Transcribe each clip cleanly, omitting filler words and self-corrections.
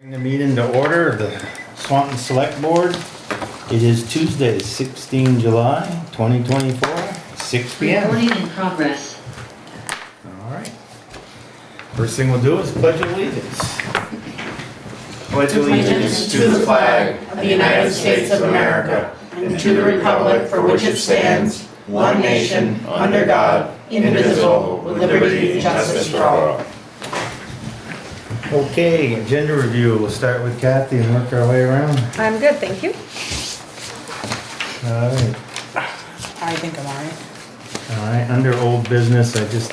The meeting to order, the Swanton Selectboard. It is Tuesday, 16 July 2024, 6 p.m. Recording in progress. All right. First thing we'll do is pledge allegiance. Pledge Allegiance to the flag of the United States of America and to the republic for which it stands, one nation, under God, indivisible, with liberty and justice for all. Okay, agenda review. We'll start with Kathy and work our way around. I'm good, thank you. All right. I think I'm alright. All right, under old business, I just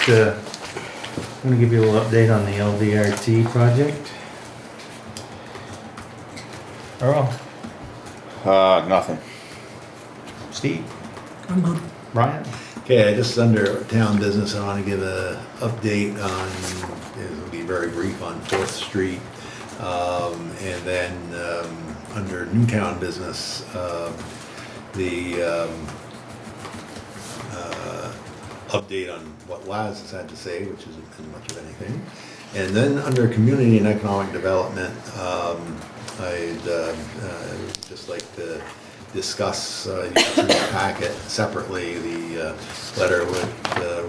want to give you a little update on the LVRT project. Earl, Nothing. Steve, I'm good. Brian. Okay, just under town business, I want to give a update on, it'll be very brief, on 4th Street. And then under Newtown business, the update on what Laz has had to say, which isn't been much of anything. And then under community and economic development, I'd just like to discuss in the packet separately the letter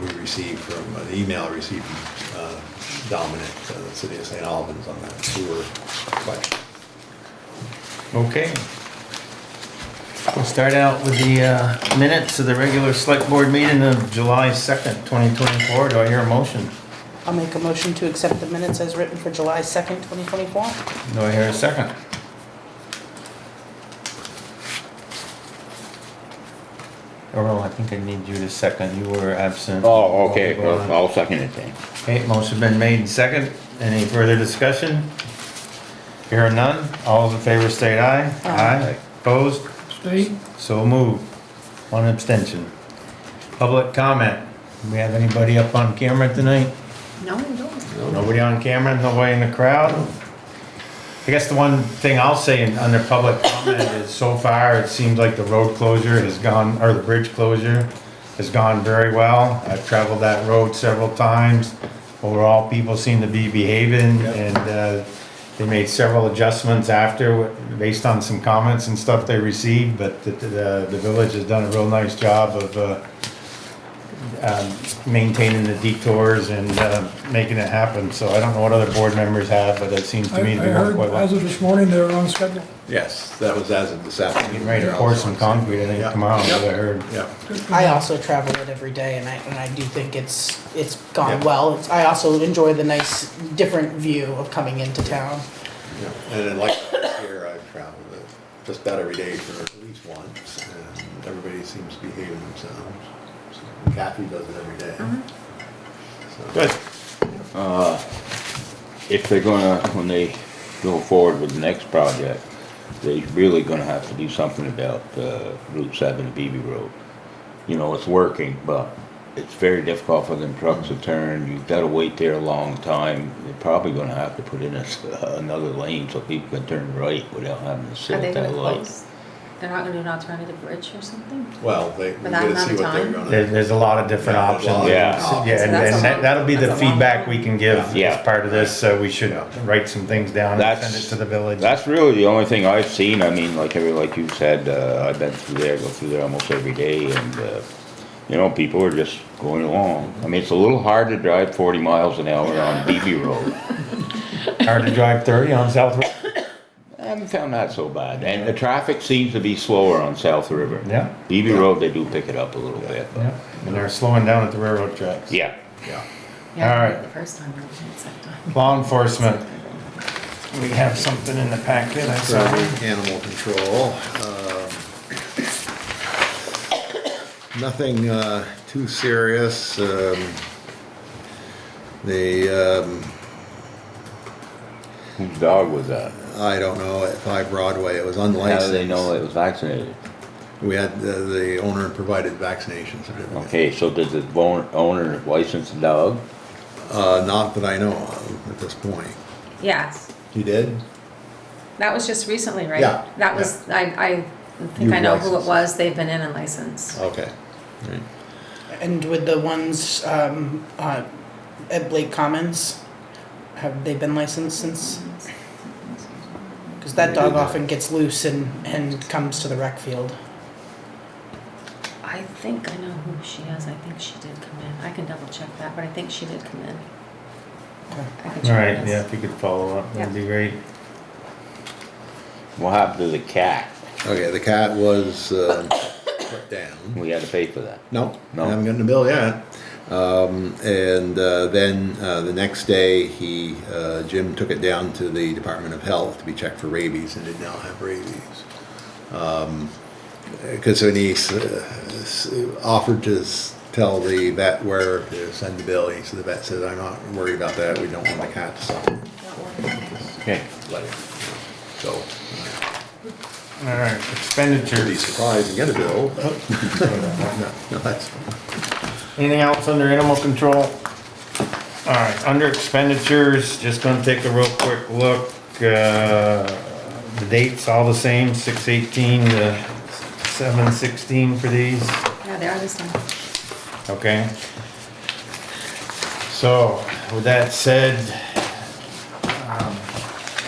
we received from, the email received from Dominic, the city of St. Albans, on that sewer question. Okay. We'll start out with the minutes of the regular select board meeting of July 2nd, 2024. Do I hear a motion? I'll make a motion to accept the minutes as written for July 2nd, 2024. Do I hear a second? Earl, I think I need you to second. You were absent. Oh, okay, well, I'll second it then. Okay, motion been made and second. Any further discussion? Hearing none. All those in favor state aye. Aye. Opposed? Stay. So moved. One abstention. Public comment. Do we have anybody up on camera tonight? No, we don't. Nobody on camera, nobody in the crowd? I guess the one thing I'll say under public comment is so far it seems like the road closure has gone, or the bridge closure has gone very well. I've traveled that road several times. Overall, people seem to be behaving and they made several adjustments after based on some comments and stuff they received, but the village has done a real nice job of maintaining the detours and making it happen. So I don't know what other board members have, but it seems to me to be I going heard quite well. as of this morning, they were on schedule. Yes, that was as of this afternoon. Getting ready to pour some concrete, I think, Yeah. tomorrow, Yep. what I heard. Yeah. I also travel it every day and I do think it's gone Yeah. well. I also enjoy the nice, different view of coming into town. Yeah. And then like here, I've traveled it just about every day for at least once, and everybody seems to be behaving themselves. So Kathy does it every day. So- Good. If they're gonna, when they go forward with the next project, they're really gonna have to do something about Route 7 Beebe Road. You know, it's working, but it's very difficult for them trucks to turn. You've gotta wait there a long time. They're probably gonna have to put in another lane so people can turn right without having to Are sit they at gonna that light. close? They're not gonna do an alternative bridge or something? Well, we that gotta amount see of what they're time? gonna. There's a lot of different Yeah, there's a lot options. of Yeah. different options. Yeah, So and that's a long- that'll be the that's a long feedback time. we can give Yeah. as part of this. We should Yeah. write some things down and send it to the village. That's really the only thing I've seen. I mean, like you said, I've been through there, go through there almost every day, and you know, people are just going along. I mean, it's a little hard to drive 40 miles an hour on Beebe Road. Hard to drive 30 on South Road. I haven't found that so bad, and the traffic seems to be slower on South River. Yeah. Beebe Road, they do pick it up a little bit, but Yeah, and they're slowing down at the railroad tracks. yeah. Yeah. Yeah, All right. The first time we did it, second time. Law enforcement. We have something in the packet, I saw. Animal control. Nothing too serious. Whose dog was that? I don't know, at 5 Broadway, it was How unlicensed. do they know it was vaccinated? We had, the owner provided vaccination certificate. Okay, so did the owner license the dog? Not that I know of at this point. Yes, You did? that was just recently, right? Yeah, That was, I think I You've know who it licensed. was, they've been in and licensed. Okay. Right. And with the ones at Blake Commons, have they been licensed since? Because that dog often gets loose and comes to the rec field. I think I know who she is. I think she did come in. I can double check that, but I think she did come in. I can check All right, this. yeah, if you could follow up, that'd be great. What happened to the cat? Okay, the cat was put down. We had to pay for that. No, No. I haven't gotten the bill yet. Then the next day, Jim took it down to the Department of Health to be checked for rabies and did not have rabies. Because when he offered to tell the vet where to send the bill, the vet said, "I'm not worried about that. We don't want the cat to suffer." Okay. So, All right, I'd be expenditures. surprised and get a bill. No, that's Anything else under animal control? All right, under expenditures, just gonna take a real quick look. The dates all the same, 6/18 to 7/16 for these. Yeah, they are the same. Okay. So, with that said,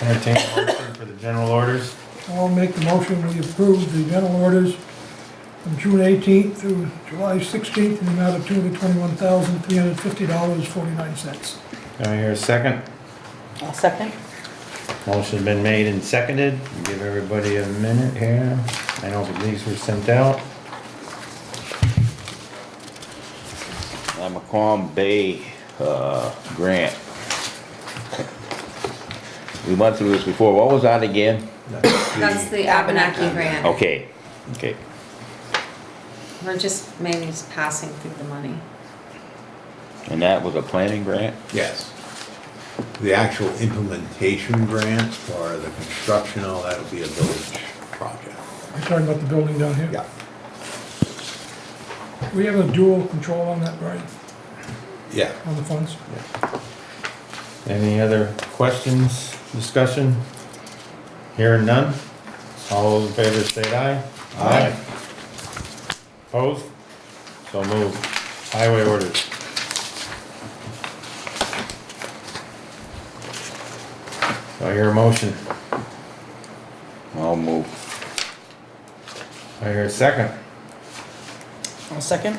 entertain a motion for the general orders. I'll make the motion, we approve the general orders from June 18th through July 16th in the amount of $221,350.49. Do I hear a second? I'll second. Motion's been made and seconded. Give everybody a minute here. I know that these were sent out. Macomb Bay, grant. We went through this before. What was that again? That's the Abenaki grant. Okay, okay. We're just maybe just passing through the money. And that was a planning grant? Yes. The actual implementation grant for the construction, all that will be a village project. You're talking about the building down here? Yeah. We have a dual control on that, Brian, Yeah. on the funds? Any other questions, discussion? Hearing none? All those in favor say aye. Aye. Opposed? So moved. Highway orders. Do I hear a motion? I'll move. Do I hear a second? I'll second.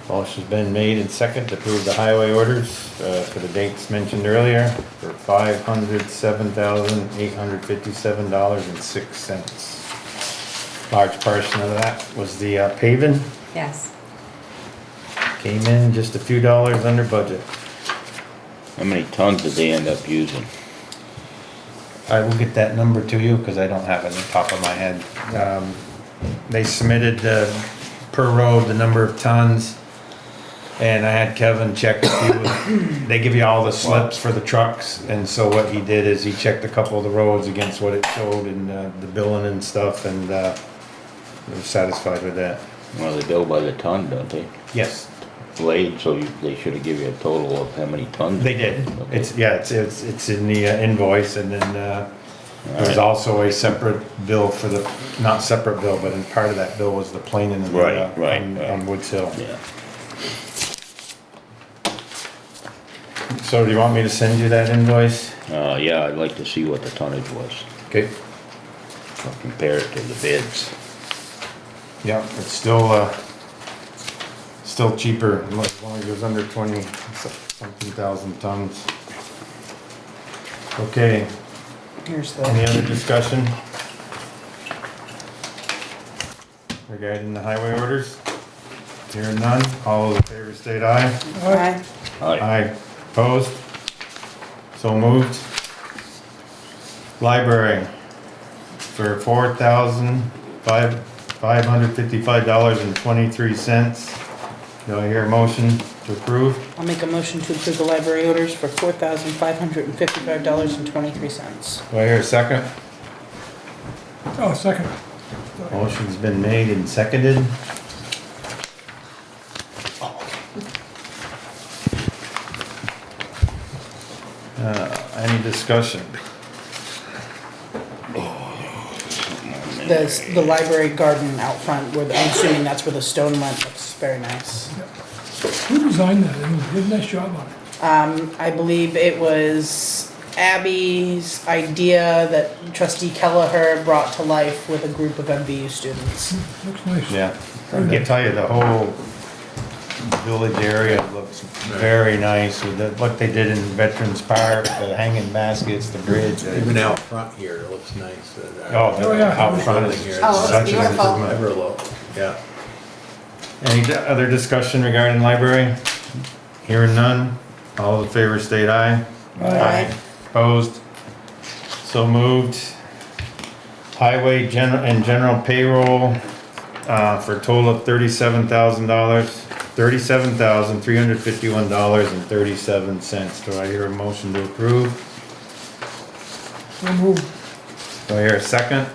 Motion's been made and second to approve the highway orders, for the dates mentioned earlier, for $507,857.06. Large portion of that was the paving, Yes. came in just a few dollars under budget. How many tons did they end up using? I will get that number to you, cause I don't have it on the top of my head. They submitted, per road, the number of tons. And I had Kevin check a few, they give you all the slips for the trucks, and so what he did is he checked a couple of the roads against what it showed and, the billing and stuff, and, was satisfied with that. Well, they bill by the ton, don't they? Yes, Blade, so they should have given you a total of how many tons? they did. Okay. It's, yeah, it's in the invoice, and then, there's also a separate bill for the, not separate bill, but in part of that bill was the planing and Right, right, on Woods Hill. Yeah. So do you want me to send you that invoice? Yeah, I'd like to see what the tonnage was. Okay. I'll compare it to the bids. Yeah, it's still cheaper, as long as it was under 20-something thousand tons. Okay, Here's any the, other discussion? Regarding the highway orders? Hearing none, all those in favor state aye. aye. Aye. Opposed? So moved. Library for $4,555.23. Do I hear a motion to approve? I'll make a motion to approve the library orders for $4,555.23. Do I hear a second? Oh, second. Motion's been made and seconded. Any discussion? The library garden out front, where I'm assuming that's where the stone went, looks very nice. Who designed that? And did a nice job on it. I believe it was Abby's idea that trustee Kelleher brought to life with a group of MVU students. Looks nice. Yeah, I can tell you, the whole village area looks very nice with the, what they did in Veterans Park, the hanging baskets, the bridge. Even out front here, it looks nice. Oh, yeah. out front Building is here, Oh, it's such an beautiful. improvement. Ever low, yeah. Any other discussion regarding library? Hearing none, all in favor state aye. Aye. Opposed? So moved. Highway and general payroll, for a total of $37,000, $37,351.37. Do I hear a motion to approve? So moved. Do I hear a second?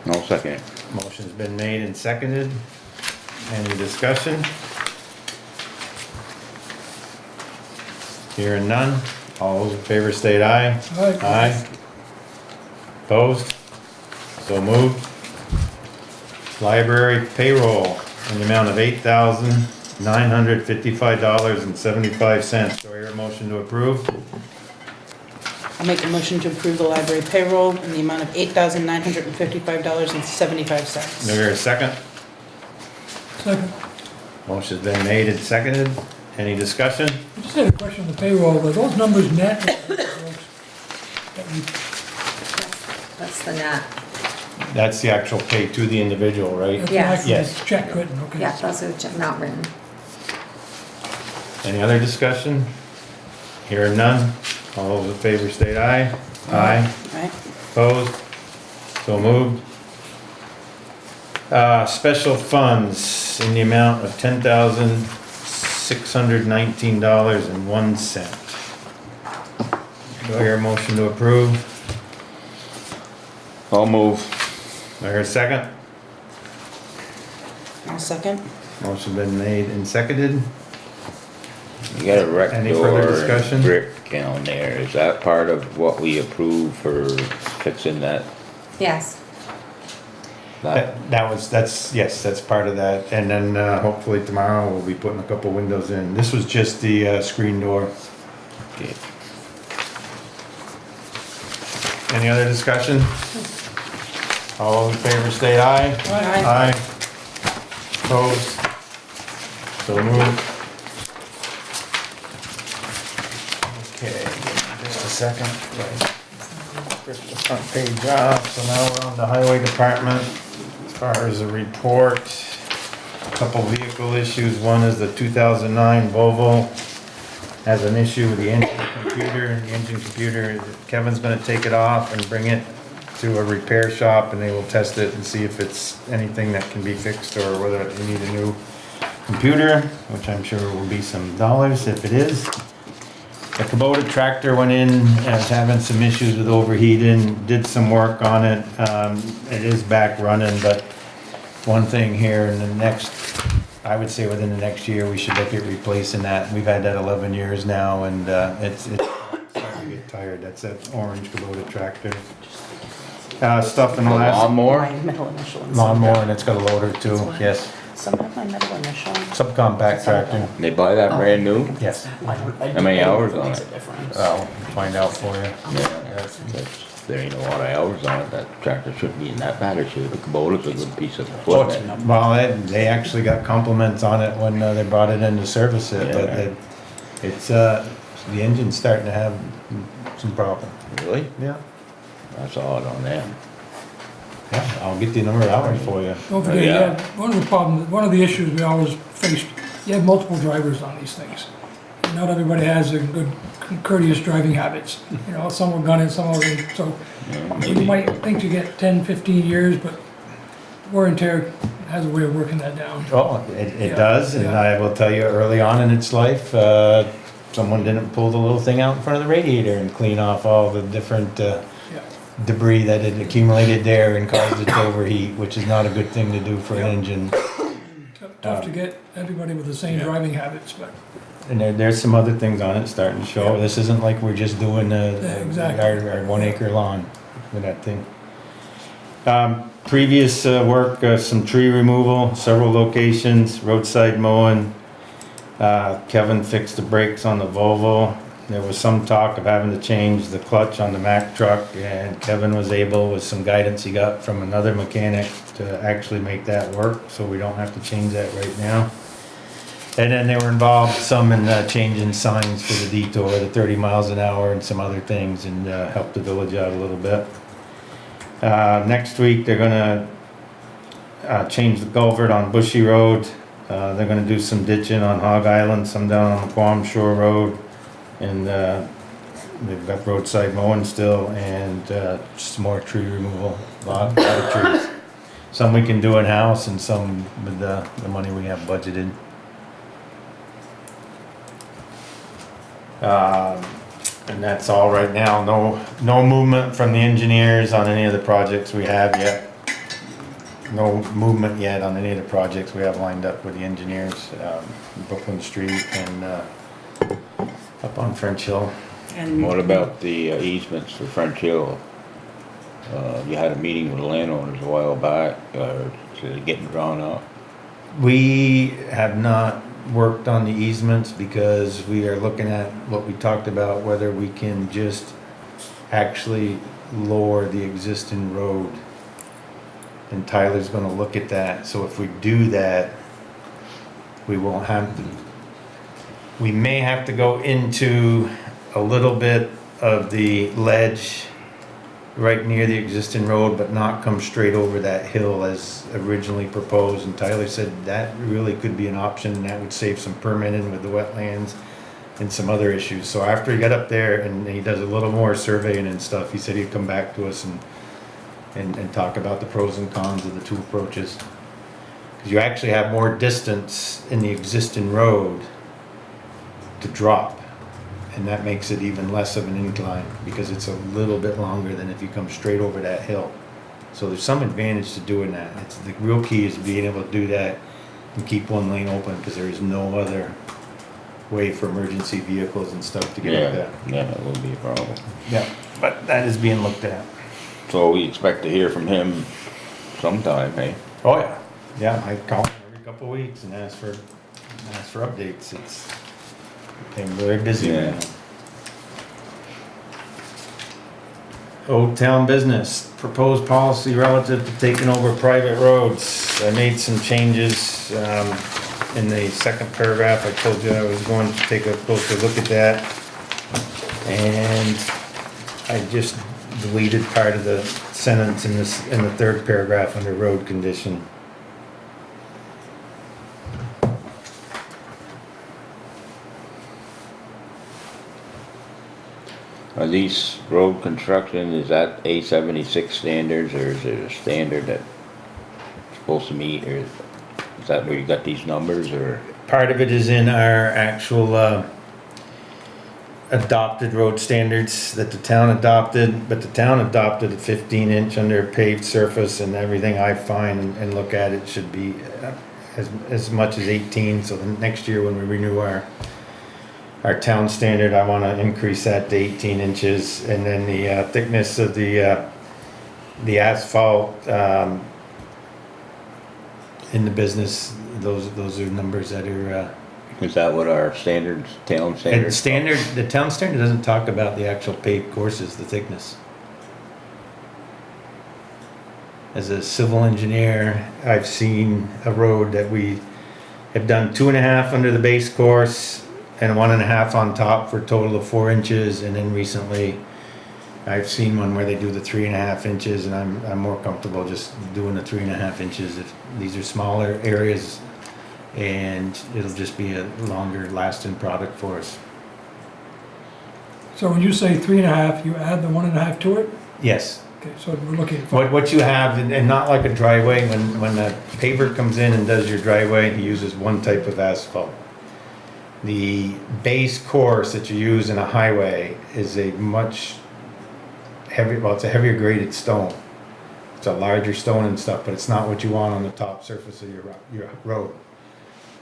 No second. Motion's been made and seconded. Any discussion? Hearing none, all those in favor state aye. Aye. Aye. Opposed? So moved. Library payroll in the amount of $8,955.75. Do I hear a motion to approve? I'll make a motion to approve the library payroll in the amount of $8,955.75. Do I hear a second? Second. Motion's been made and seconded. Any discussion? I just had a question on the payroll. Are those numbers net? That's the net. That's the actual pay to the individual, right? That's Yes. actually Yes. check written, okay. Yeah, those are not written. Any other discussion? Hearing none, all those in favor state aye. Aye. Right? Opposed? So moved. Special funds in the amount of $10,619.01. Do I hear a motion to approve? I'll move. Do I hear a second? I'll second. Motion been made and seconded. You got a rec Any further door discussion? and brick down there. Is that part of what we approved for fixing that? Yes. Yes, that's part of that. And then, hopefully tomorrow we'll be putting a couple windows in. This was just the, screen door. Okay. Any other discussion? All in favor, state aye. Aye. Aye. Opposed? So moved. Okay, just a second. Rip the front page off, so now we're on the highway department. As far as the report, a couple vehicle issues. One is the 2009 Volvo has an issue with the engine computer. The engine computer, Kevin's gonna take it off and bring it to a repair shop and they will test it and see if it's anything that can be fixed or whether you need a new computer, which I'm sure will be some dollars if it is. The Kubota tractor went in and was having some issues with overheating, did some work on it. It is back running, but one thing here in the next, I would say within the next year, we should look at replacing that. We've had that 11 years now and it's starting to get tired. That's that orange Kubota tractor. Stuff in the The last lawnmower? My middle initial. and lawnmower some- and it's got a loader too, yes. Some have my middle initial. Subcompact tractor, They buy that brand new? yes. How many hours on Makes a it? difference. I'll find out for you. Yeah, there ain't a lot of hours on it. That tractor shouldn't be in that bad a shape. The Kubota's a good piece of equipment. Well, they actually got compliments on it when they brought it in to service it, but Yeah. it's, the engine's starting to have some problems. Really? Yeah. That's odd on them. Yeah, I'll get the number of hours for you. Don't forget, Yeah. one of the problems, one of the issues we always faced, you have multiple drivers on these things. Not everybody has a good courteous driving habits. You know, some are gunning, some are, so you might think you get 10, 15 years, but wear and tear has a way of working that down. Oh, it Yeah, does, and yeah. I will tell you, early on in its life, someone didn't pull the little thing out in front of the radiator and clean off all the different, Yeah. debris that had accumulated there and caused it to overheat, which is not a good thing to do for an engine. Tough to get everybody with the same driving habits, but And there's some other things on it starting to show. Yeah. This isn't like we're just doing exactly. our 1 acre lawn with that thing. Previous work, some tree removal, several locations, roadside mowing. Kevin fixed the brakes on the Volvo. there was some talk of having to change the clutch on the Mack truck, and Kevin was able, with some guidance he got from another mechanic, to actually make that work, so we don't have to change that right now. And then they were involved some in changing signs for the detour, the 30 miles an hour and some other things, and help the village out a little bit. Next week, they're gonna change the culvert on Bushy Road. They're gonna do some ditching on Hog Island, some down on Quam Shore Road. And they've got roadside mowing still, and some more tree removal, a lot of trees. Some we can do in-house and some with the money we have budgeted. And that's all right now. No movement from the engineers on any of the projects we have yet. No movement yet on any of the projects we have lined up with the engineers. Brooklyn Street and up on French Hill. And What about the easements for French Hill? You had a meeting with the landowners a while back, is it getting drawn up? We have not worked on the easements because we are looking at what we talked about, whether we can just actually lower the existing road. And Tyler's gonna look at that, so if we do that, we won't have to, we may have to go into a little bit of the ledge right near the existing road, but not come straight over that hill as originally proposed. And Tyler said that really could be an option, and that would save some permitting with the wetlands and some other issues. So after he got up there and he does a little more surveying and stuff, he said he'd come back to us and talk about the pros and cons of the two approaches. Because you actually have more distance in the existing road to drop. And that makes it even less of an incline because it's a little bit longer than if you come straight over that hill. So there's some advantage to doing that. It's the real key is being able to do that and keep one lane open because there is no other way for emergency vehicles and stuff to get out there. Yeah, that would be a problem. Yeah, but that is being looked at. So we expect to hear from him sometime, hey? Oh yeah, yeah. I call him every couple of weeks and ask for updates. It's been very busy right Yeah. now. Old Town Business, proposed policy relative to taking over private roads. I made some changes, in the second paragraph. I told you I was going to take a closer look at that. And I just deleted part of the sentence in the third paragraph under road condition. Are these road construction, is that A76 standards, or is it a standard that it's supposed to meet, or is that where you got these numbers, or? Part of it is in our actual, adopted road standards that the town adopted, but the town adopted a 15-inch under paved surface, and everything I find and look at it should be as much as 18, so the next year when we renew our town standard, I want to increase that to 18 inches, and then the thickness of the asphalt in the business, those are numbers that are Is that what our standards, town and standards? the town standard doesn't talk about the actual paved courses, the thickness. As a civil engineer, I've seen a road that we have done 2.5 under the base course and 1.5 on top for a total of 4 inches, and then recently I've seen one where they do the 3.5 inches, and I'm more comfortable just doing the 3.5 inches if these are smaller areas, and it'll just be a longer lasting product for us. So when you say 3.5, you add the 1.5 to it? Yes. Okay, so we're looking at What you have, and not like a driveway, when the paver comes in and does your driveway, he uses one type of asphalt. The base course that you use in a highway is a much heavier, well, it's a heavier graded stone. It's a larger stone and stuff, but it's not what you want on the top surface of your road.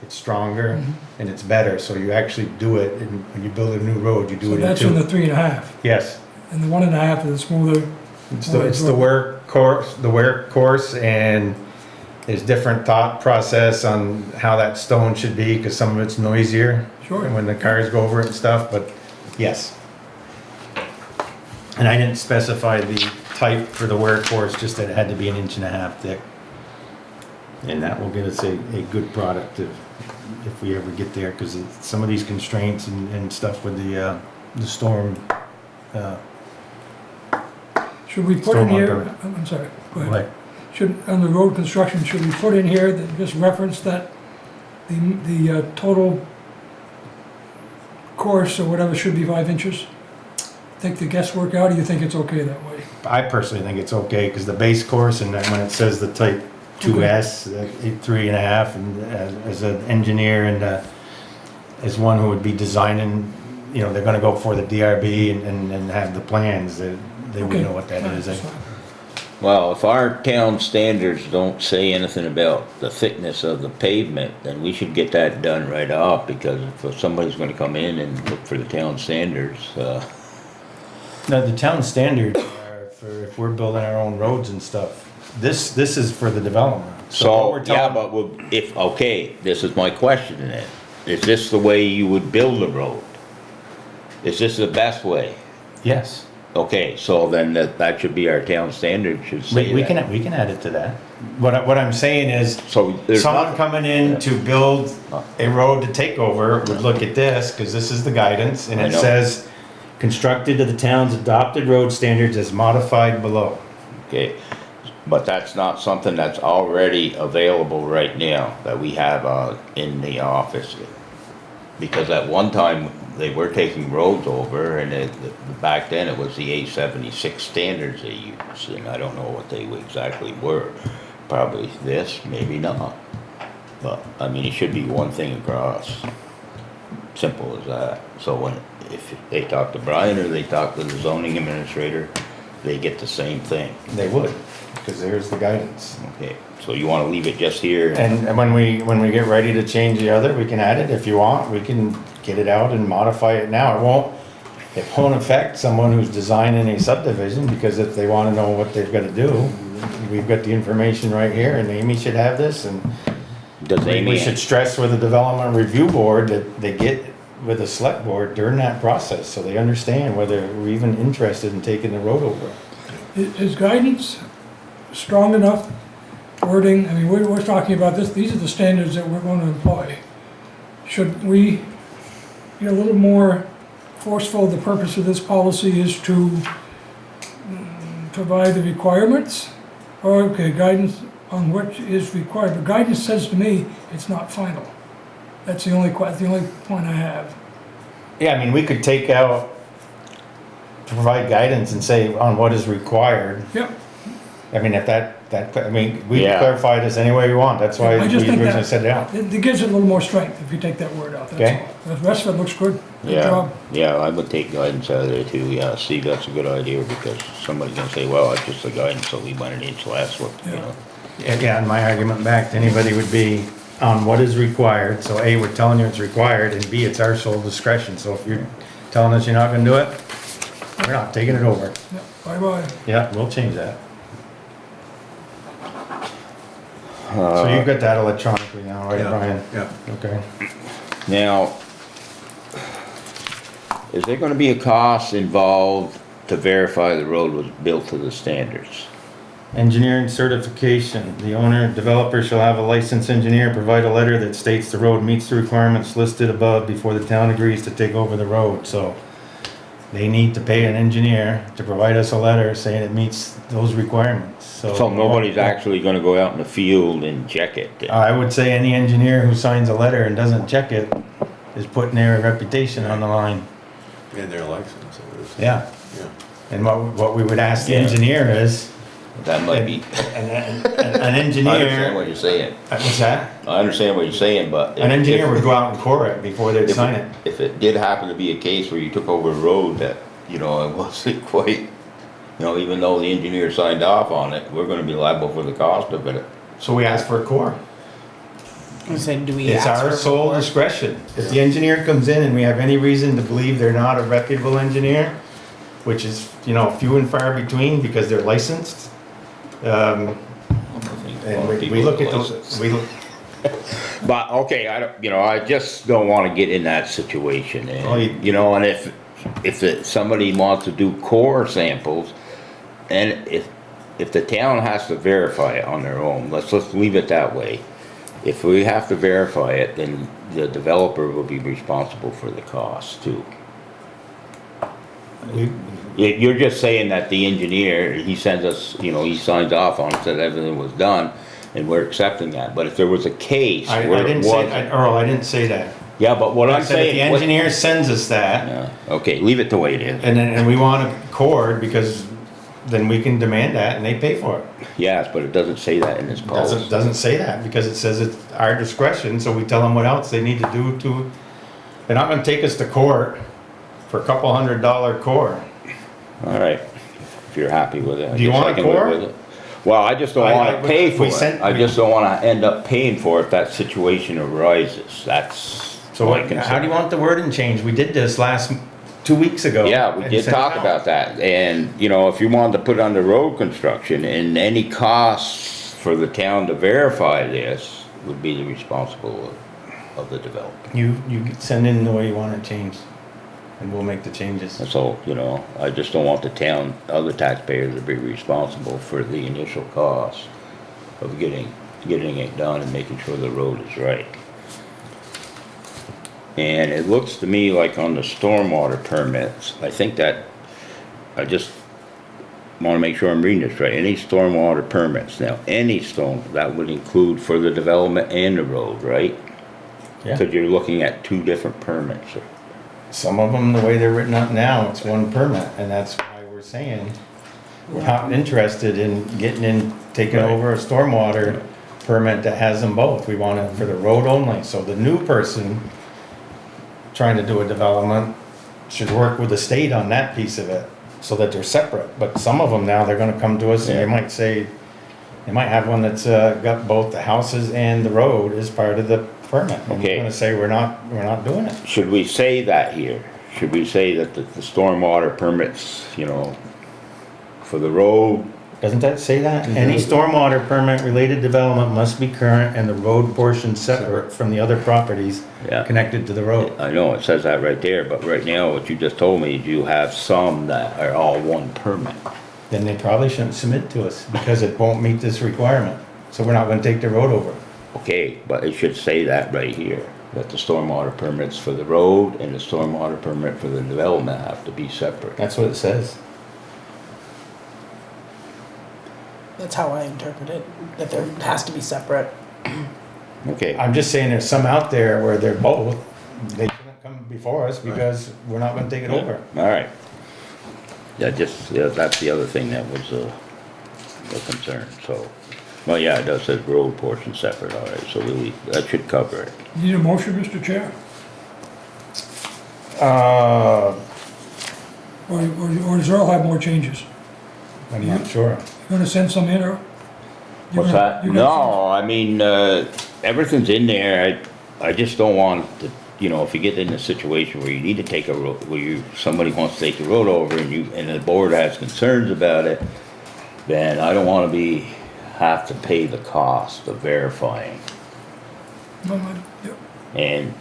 It's stronger and it's better, so you actually do it, and when you build a new road, you do So it in that's in the two. 3.5, Yes. and the 1.5 is the smoother. It's the work course, and there's different thought process on how that stone should be, because some of it's noisier. Sure. When the cars go over it and stuff, but Yes. And I didn't specify the type for the workhorse, just that it had to be 1.5 inches thick. And that will get us a good product if we ever get there, because some of these constraints and stuff with the storm. Should we put in here, Stormwater. I'm sorry, go ahead. Like, Should, on the road construction, should we put in here that just reference that the total course or whatever should be 5 inches? Take the guesswork out, or you think it's okay that way? I personally think it's okay, because the base course, and then when it says the type 2S, 3.5, and as an engineer and as one who would be designing, you know, they're gonna go for the DRB and have the plans, they would Okay. know what that is. That's fine. Well, if our town standards don't say anything about the thickness of the pavement, then we should get that done right off, because if somebody's gonna come in and look for the town standards, No, the town standards are for if we're building our own roads and stuff. This is for the development. what so, we're yeah, telling- but okay, this is my question then. Is this the way you would build a road? Is this the best way? Yes, Okay, so then that should be our town standard, should say we that. can add it to that. What I'm saying is, So there's someone nothing, coming in to build a road to take over would look at this, because this is the guidance, and I it know. says, constructed to the town's adopted road standards as modified below. okay, but that's not something that's already available right now, that we have, in the office. Because at one time, they were taking roads over, and back then it was the A76 standards they used, and I don't know what they exactly were. Probably this, maybe not. But, I mean, it should be one thing across. Simple as that. So if they talk to Brian or they talk to the zoning administrator, they get the same thing. They would, because there's the guidance. Okay, so you wanna leave it just here? And when we get ready to change the other, we can add it if you want, we can get it out and modify it now. It won't affect someone who's designing a subdivision, because if they wanna know what they've gotta do, we've got the information right here, and Amy should have this, and Does we Amy, should stress with the development review board that they get with the select board during that process, so they understand whether we're even interested in taking the road over. Is guidance strong enough wording? I mean, we're talking about this, these are the standards that we're going to employ. Should we be a little more forceful? The purpose of this policy is to provide the requirements? Or, okay, guidance on what is required, but guidance says to me, it's not final. That's the only point I have. Yeah, I mean, we could take out, to provide guidance and say on what is required. Yep. I mean, if I mean, we can Yeah. clarify this any way we want, that's why I we just think originally that, said it out. it gives it a little more strength if you take that word out, Okay. that's all. The rest of it looks good. Good yeah, job. yeah, I would take guidance out of there too, yeah, see, that's a good idea, because somebody's gonna say, well, it's just a guidance, so we went an inch less, what, you Yeah. know? Yeah, and my argument back to anybody would be on what is required, so A, we're telling you it's required, and B, it's our sole discretion, so if you're telling us you're not gonna do it, we're not taking it over. Yeah, bye-bye. Yeah, we'll change that. So you've got that electronically now, right, Yeah, Brian? yeah. Okay. Now, is there gonna be a cost involved to verify the road was built to the standards? Engineering certification, the owner, developer shall have a licensed engineer provide a letter that states the road meets the requirements listed above before the town agrees to take over the road, so they need to pay an engineer to provide us a letter saying it meets those requirements, so. So nobody's actually gonna go out in the field and check it? I would say any engineer who signs a letter and doesn't check it is putting their reputation on the line. And their license. it is. Yeah, Yeah. and what we would ask the Yeah. engineer is, That might be, an I understand engineer, what you're saying, what's that? I understand what you're saying, but. An engineer would go out and core it before they'd sign it. If it did happen to be a case where you took over a road that, you know, it wasn't quite, you know, even though the engineer signed off on it, we're gonna be liable for the cost of it. So we ask for a core. I said, do we It's ask our for sole more? discretion. If the engineer comes in and we have any reason to believe they're not a reputable engineer, which is, you know, few and far between because they're licensed, and we look at those, we look, But, okay, I don't, you know, I just don't wanna get in that situation, Well, and, you know, and if somebody wants to do core samples, and if the town has to verify it on their own, let's leave it that way. If we have to verify it, then the developer will be responsible for the cost too. You're just saying that the engineer, he sends us, you know, he signs off on it, that everything was done, and we're accepting that. But if there was a case I where it didn't say, wasn't. Earl, I didn't say that. Yeah, but what I I'm said if the saying. engineer sends us that, Yeah, okay, leave it the way it is. and we want a cord, because then we can demand that and they pay for it. Yes, but it doesn't say that in this policy. Doesn't say that, because it says it's our discretion, so we tell them what else they need to do to, they're not gonna take us to court for a couple $100 core. All right, if you're happy with it. I Do you guess want I a can live core? with it. Well, I just don't I- wanna pay for we it. sent- I just don't wanna end up paying for it if that situation arises. That's So my what, how concern. do you want the wording changed? We did this 2 weeks ago. Yeah, we and did sent it talk out. about that, and, you know, if you wanted to put under road construction, and any costs for the town to verify this would be the responsible of the developer. You send in the way you want it changed, and we'll make the changes. That's all, you know, I just don't want the town, other taxpayers to be responsible for the initial cost of getting it done and making sure the road is right. And it looks to me like on the stormwater permits, I think that, I just wanna make sure I'm reading this right, any stormwater permits, now, any storm, that would include for the development and the road, right? Yeah. Cause you're looking at two different permits. Some of them, the way they're written up now, it's one permit, and that's why we're saying we're not interested in taking Right. over a stormwater permit that has them both. We want it for the road only, so the new person trying to do a development should work with the state on that piece of it, so that they're separate. But some of them now, they're gonna come to us and they Yeah. might say, they might have one that's got both the houses and the road as part of the permit. And Okay. we're gonna say, we're not doing it. Should we say that here? Should we say that the stormwater permits, you know, for the road? Doesn't that say that? Any stormwater permit related development must be current and the road portion separate from the other properties Yeah. connected to the road. I know it says that right there, but right now, what you just told me, you have some that are all one permit. Then they probably shouldn't submit to us because it won't meet this requirement. So we're not gonna take the road over. Okay, but it should say that right here, that the stormwater permits for the road and the stormwater permit for the development have to be separate. That's what it says. That's how I interpret it, that there has to be separate. Okay, I'm just saying there's some out there where they're both. They shouldn't come before us because we're not gonna take it over. all right. Yeah, that's the other thing that was a concern, so. Well, yeah, it does say road portion separate, all right, so that should cover it. Need a motion, Mr. Chair? Or does Earl have more changes? I'm not sure. You gonna send some in, Earl? You What's gonna- that? you gonna No, I mean, everything's in there, I just don't want to, you know, if you get in a situation where you need to take a road, somebody wants to take the road over and the board has concerns about it, then I don't wanna have to pay the cost of verifying. send- yeah. And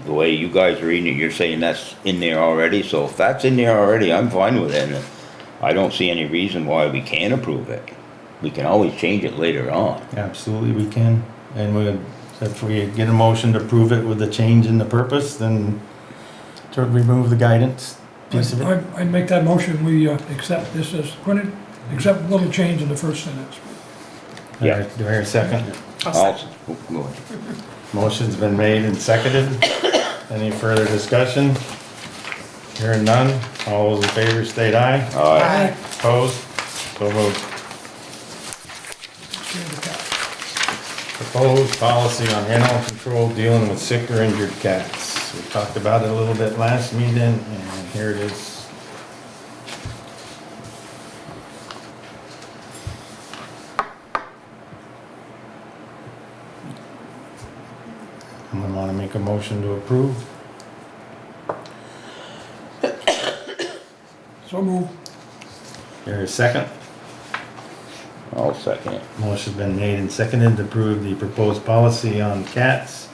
the way you guys are reading it, you're saying that's in there already, so if that's in there already, I'm fine with it. And I don't see any reason why we can't approve it. We can always change it later on. Absolutely, we can. And if we get a motion to approve it with the change in the purpose, then to remove the guidance piece of it. I'd make that motion, we accept this as printed, except a little change in the first sentence. Yeah. All right, do I hear a second? I'll second. Go ahead. Motion's been made and seconded. Any further discussion? Hearing none, all those in favor state aye. Aye. Opposed? So moved. Share the cat. Proposed policy on animal control dealing with sick or injured cats. We talked about it a little bit last meeting, and here it is. Someone wanna make a motion to approve? So move. Here, a second. I'll second it. Motion's been made and seconded to approve the proposed policy on cats.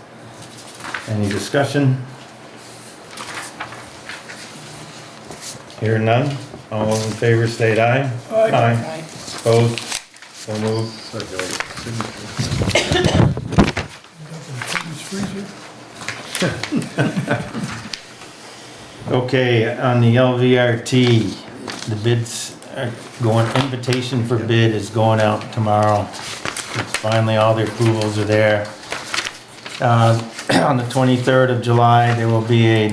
Any discussion? Hearing none, all those in favor state aye. Aye. Right. Opposed, so moved. Circulate signature. It's freezer. Okay, on the LVRT, the bids are going, invitation for bid is going out tomorrow. It's finally, all the approvals are there. On the 23rd of July, there will be a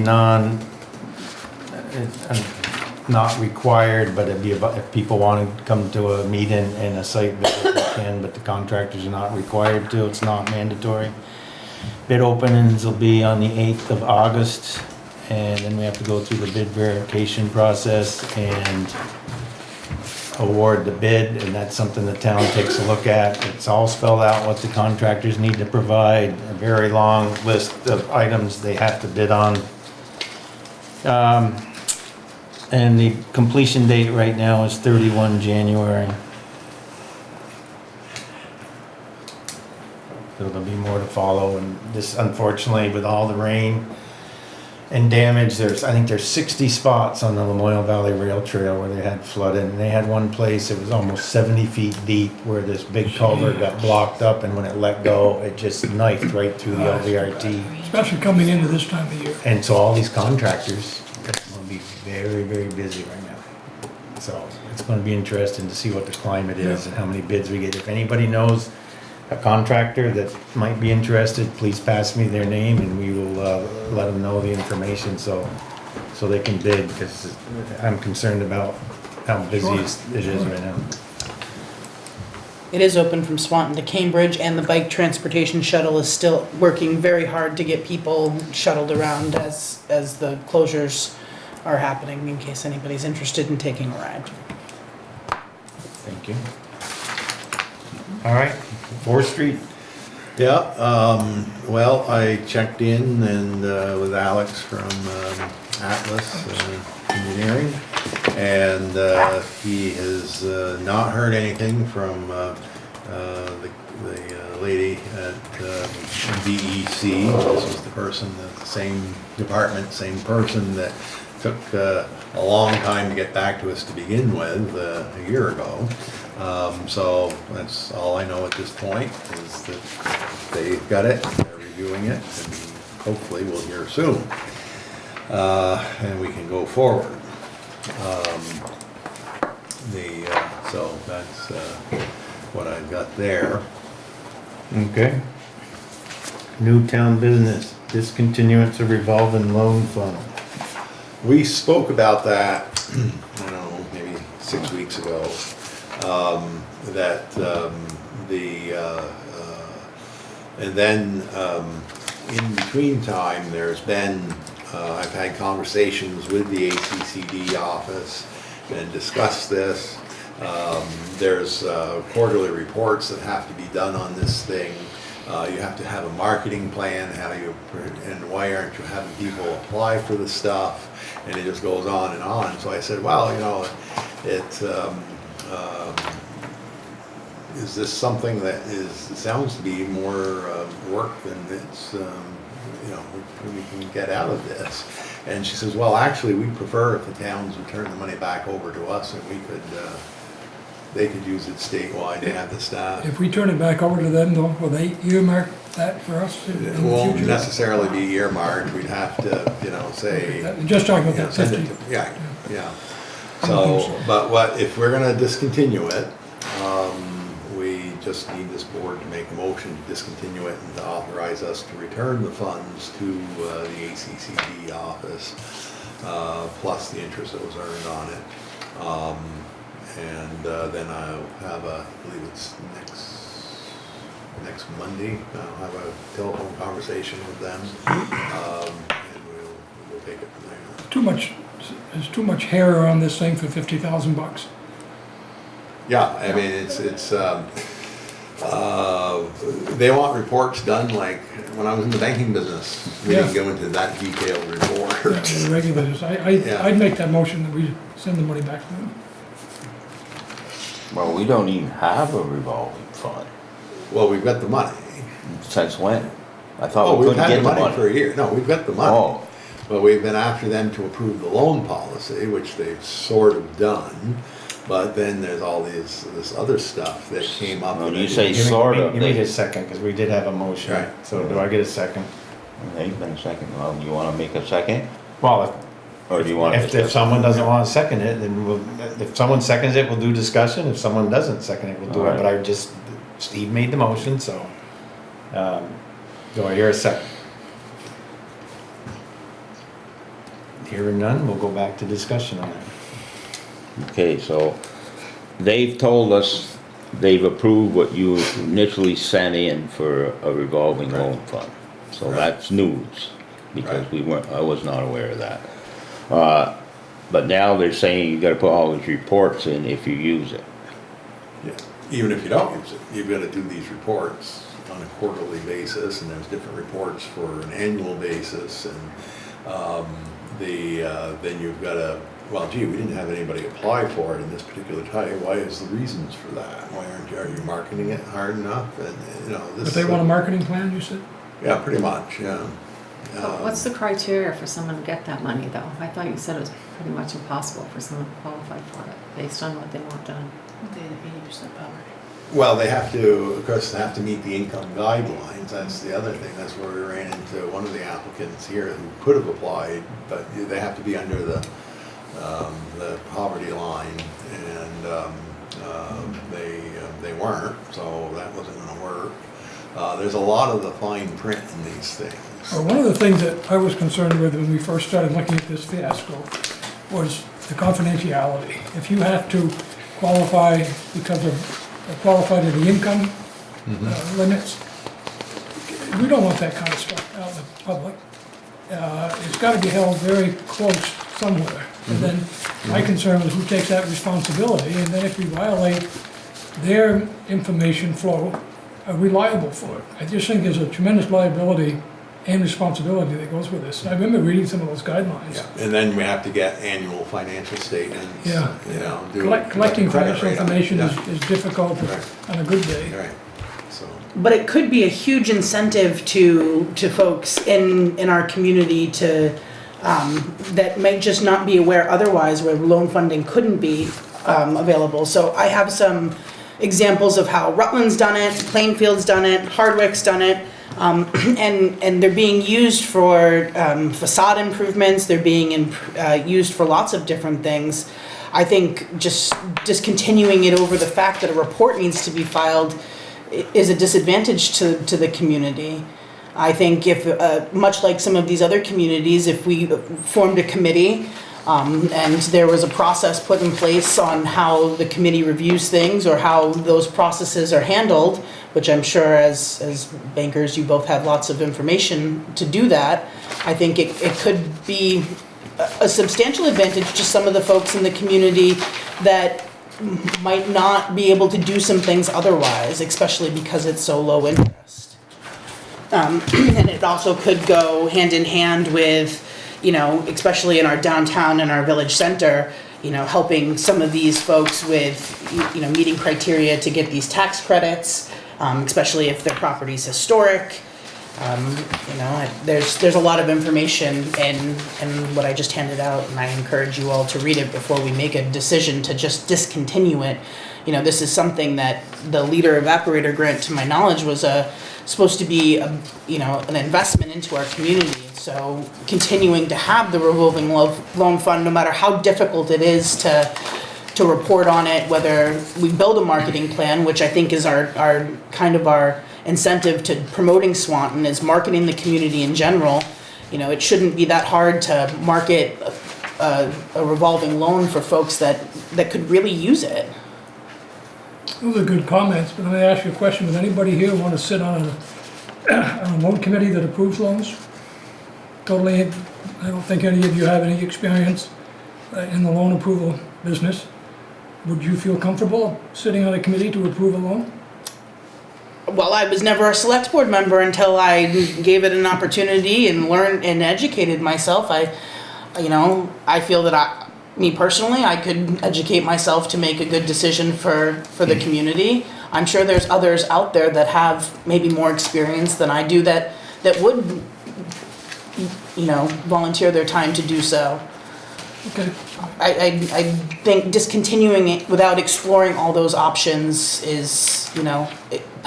not required, but it'd be about, if people want to come to a meeting and a site visit, they can, but the contractors are not required to, it's not mandatory. Bid openings will be on the 8th of August, and then we have to go through the bid verification process and award the bid, and that's something the town takes a look at. It's all spelled out what the contractors need to provide, a very long list of items they have to bid on. And the completion date right now is 31 January. So there'll be more to follow, and this, unfortunately, with all the rain and damage, I think there's 60 spots on the Lamoille Valley Rail Trail where they had flooded, and they had one place, it was almost 70 feet deep, where this big culvert got blocked up, and when it let go, it just knifed right through the LVRT. Especially coming into this time of year. And so all these contractors will be very, very busy right now. So it's gonna be interesting to see what the climate is and how many bids we get. If anybody knows a contractor that might be interested, please pass me their name and we will let them know the information so they can bid, because I'm concerned about how busy it is right now. It is open from Swanton to Cambridge, and the bike transportation shuttle is still working very hard to get people shuttled around as the closures are happening, in case anybody's interested in taking a ride. Thank you. All right, 4th Street. Yeah, well, I checked in and with Alex from Atlas Engineering, and he has not heard anything from the lady at DEC. This was the person, the same department, same person that took a long time to get back to us to begin with a year ago. So that's all I know at this point, is that they've got it, they're reviewing it, and hopefully we'll hear soon. And we can go forward. So that's what I've got there. Okay. New town business, discontinuance of revolving loan fund. We spoke about that, I don't know, maybe 6 weeks ago. And then in between time, there's been, I've had conversations with the ACCD office and discussed this. There's quarterly reports that have to be done on this thing. You have to have a marketing plan, and why aren't you having people apply for the stuff? And it just goes on and on. So I said, well, you know, is this something that sounds to be more work than it's, we can get out of this? And she says, well, actually, we prefer if the towns would turn the money back over to us, and they could use it statewide to have the staff. If we turn it back over to them, though, will they earmark that for us in the It won't future? necessarily be earmarked. We'd have to, say. Just talking about that Send it 50. to- Yeah. So, but if we're gonna discontinue it, we just need this board to make a motion to discontinue it and to authorize us to return the funds to the ACCD office, plus the interest that was earned on it. And then I'll have I believe it's next Monday, I'll have a telephone conversation with them, and we'll take it from there. There's too much hair around this thing for $50,000. Yeah, I mean, they want reports done like when I was in the banking business. We didn't go into that detailed report. Yeah, the regulators. I'd make that motion that we send the money back to them. Well, we don't even have a revolving fund. Well, we've got the money. Since when? I thought we We've couldn't had get the the money money. for a year. No, we've got the money. Oh, But we've been after them to approve the loan policy, which they've sort of done. But then there's all this other stuff that came up. When that you they say didn't- Give me- Sort give me- of, Give me they- a second, because we did have a motion. Right. So do I get a second? They've been a second, well, you wanna make a second? Well, Or do you want if someone doesn't want to second it, then we'll, if someone seconds it, we'll do discussion. If someone doesn't second it, we'll do it. But I just, Steve made the motion, so, do I hear a second? Hearing none, we'll go back to discussion on that. Okay, so they've told us they've approved what you initially sent in for a revolving loan fund. So Right. that's news, because Right. I was not aware of that. But now they're saying you gotta put all these reports in if you use it. Yeah. Even if you don't use it, you've got to do these reports on a quarterly basis, and there's different reports for an annual basis, and then you've got to, well, gee, we didn't have anybody apply for it in this particular type. Why is the reasons for that? Why are you marketing it hard enough? And, you know, this. But they want a marketing plan, you said? Yeah, pretty much, yeah. But what's the criteria for someone to get that money, though? I thought you said it was pretty much impossible for someone to qualify for it, based on what they want done. They had 80% power. Well, they have to, of course, they have to meet the income guidelines. That's the other thing. That's where we ran into one of the applicants here who could have applied, but they have to be under the poverty line, and they weren't, so that wasn't going to work. There's a lot of the fine print in these things. Well, one of the things that I was concerned with when we first started looking at this fiasco was the confidentiality. If you have to qualify because of, qualify to the income limits, we don't want that kind of stuff out in the public. It's got to be held very close somewhere. And then my concern was who takes that responsibility, and then if we violate their information flow, are we liable for it? I just think there's a tremendous liability and responsibility that goes with this. I remember reading some of those guidelines. Yeah, and then we have to get annual financial statements. Yeah. You know, do Collecting credit financial rate on it. information Yeah. is difficult Right. on a good day. Right, so. But it could be a huge incentive to folks in our community to, that might just not be aware otherwise, where loan funding couldn't be available. So I have some examples of how Rutland's done it, Plainfield's done it, Hardwick's done it, and they're being used for facade improvements, they're being used for lots of different things. I think just discontinuing it over the fact that a report needs to be filed is a disadvantage to the community. I think if, much like some of these other communities, if we formed a committee and there was a process put in place on how the committee reviews things or how those processes are handled, which I'm sure as bankers you both have lots of information to do that, I think it could be a substantial advantage to some of the folks in the community that might not be able to do some things otherwise, especially because it's so low interest. And it also could go hand in hand with, you know, especially in our downtown and our village center, you know, helping some of these folks with, you know, meeting criteria to get these tax credits, especially if their property's historic. You know, there's a lot of information in what I just handed out, and I encourage you all to read it before we make a decision to just discontinue it. You know, this is something that the leader evaporator grant, to my knowledge, was supposed to be you know, an investment into our community. So continuing to have the revolving loan fund, no matter how difficult it is to report on it, whether we build a marketing plan, which I think is our kind of our incentive to promoting Swanton, is marketing the community in general. You know, it shouldn't be that hard to market a revolving loan for folks that could really use it. Those are good comments, but let me ask you a question. Would anybody here want to sit on a loan committee that approves loans? Totally, I don't think any of you have any experience in the loan approval business. Would you feel comfortable sitting on a committee to approve a loan? Well, I was never a select board member until I gave it an opportunity and learned and educated myself. I feel that me personally, I could educate myself to make a good decision for the community. I'm sure there's others out there that have maybe more experience than I do that would you know, volunteer their time to do so. Okay, I think discontinuing it without exploring all those options is, you know,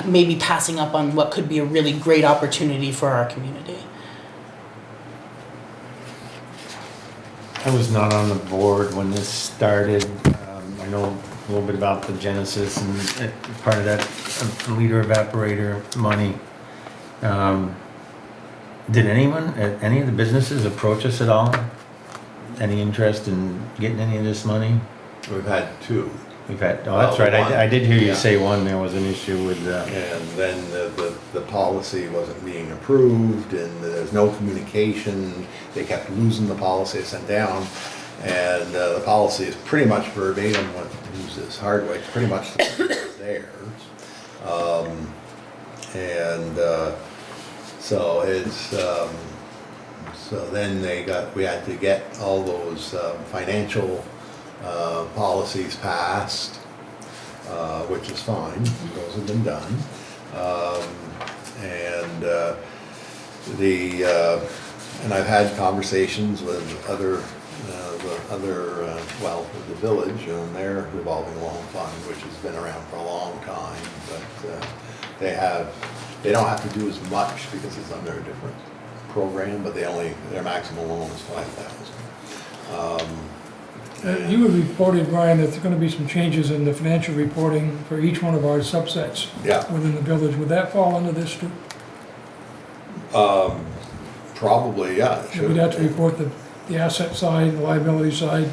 maybe passing up on what could be a really great opportunity for our community. I was not on the board when this started. I know a little bit about the genesis and part of that liter evaporator money. Did anyone, any of the businesses approach us at all? Any interest in getting any of this money? We've had two. We've had, oh, that's right, I did hear you Yeah. say one, there was an issue with, And then the policy wasn't being approved, and there's no communication. They kept losing the policy they sent down, and the policy is pretty much verbatim what, who's this, Hardwick, pretty much the same as theirs. So it's, so then we had to get all those financial policies passed, which is fine, those have been done. And I've had conversations with with the village and their revolving loan fund, which has been around for a long time, but they don't have to do as much because it's under a different program, but their maximum loan is $5,000. you had reported, Brian, that there's gonna be some changes in the financial reporting for each one of our subsets Yeah. within the village. Would that fall under this too? Probably, yeah. it should. We'd have to report the asset side, the liability side,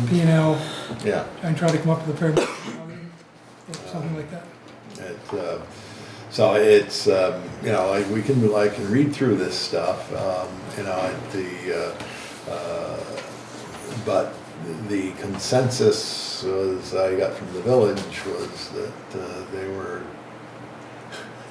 P and L, Yeah. and try to come up with a fair value, something like that. So it's, you know, like I can read through this stuff, you know, but the consensus I got from the village was that they were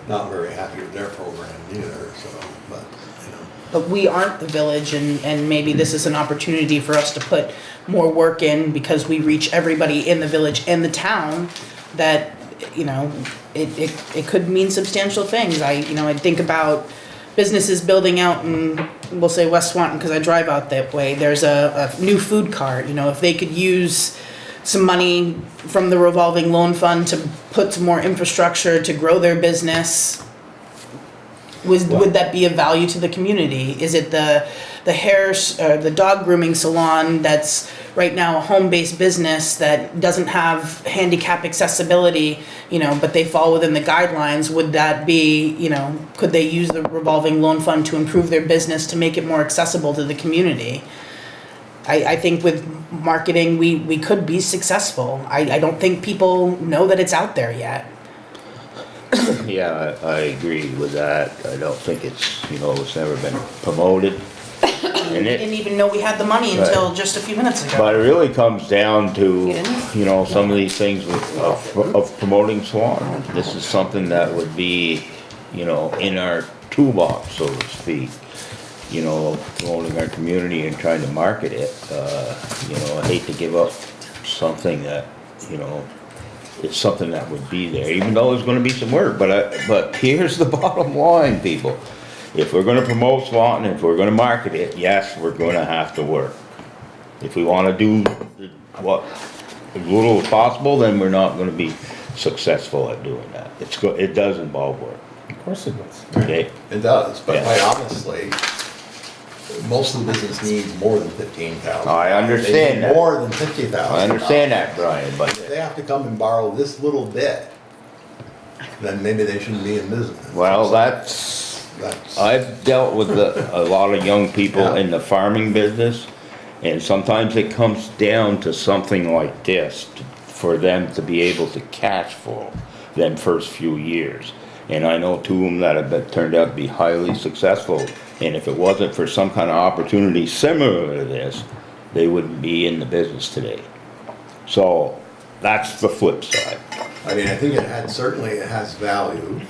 not very happy with their program either, so, but, you know. But we aren't the village, and maybe this is an opportunity for us to put more work in because we reach everybody in the village and the town that, you know, it could mean substantial things. I think about businesses building out in, we'll say West Swanton, because I drive out that way. There's a new food cart, you know, if they could use some money from the revolving loan fund to put some more infrastructure to grow their business, would that be of value to the community? Is it the the dog grooming salon that's right now a home-based business that doesn't have handicap accessibility, you know, but they fall within the guidelines? Would that be, you know, could they use the revolving loan fund to improve their business to make it more accessible to the community? I think with marketing, we could be successful. I don't think people know that it's out there yet. Yeah, I agree with that. I don't think it's never been promoted. And Didn't even know we had the money until just a few minutes ago. But it really comes down to, You didn't? you know, some of these things of promoting Swanton. This is something that would be, you know, in our toolbox, so to speak. You know, promoting our community and trying to market it. You know, I hate to give up something that, you know, it's something that would be there, even though there's gonna be some work, but here's the bottom line, people. If we're gonna promote Swanton, if we're gonna market it, yes, we're gonna have to work. If we wanna do what, as little as possible, then we're not gonna be successful at doing that. It does involve work, of course it does. okay? It does, but Yeah. quite honestly, most of the business needs more than 15,000. I understand that. More than 50,000. I understand that, Brian, If but, they have to come and borrow this little bit, then maybe they shouldn't be in business. well, That's, I've dealt with a lot of young people Yeah. in the farming business, and sometimes it comes down to something like this, for them to be able to cash flow them first few years. And I know two of them that have turned out to be highly successful, and if it wasn't for some kind of opportunity similar to this, they wouldn't be in the business today. So, that's the flip side. I mean, I think it has value.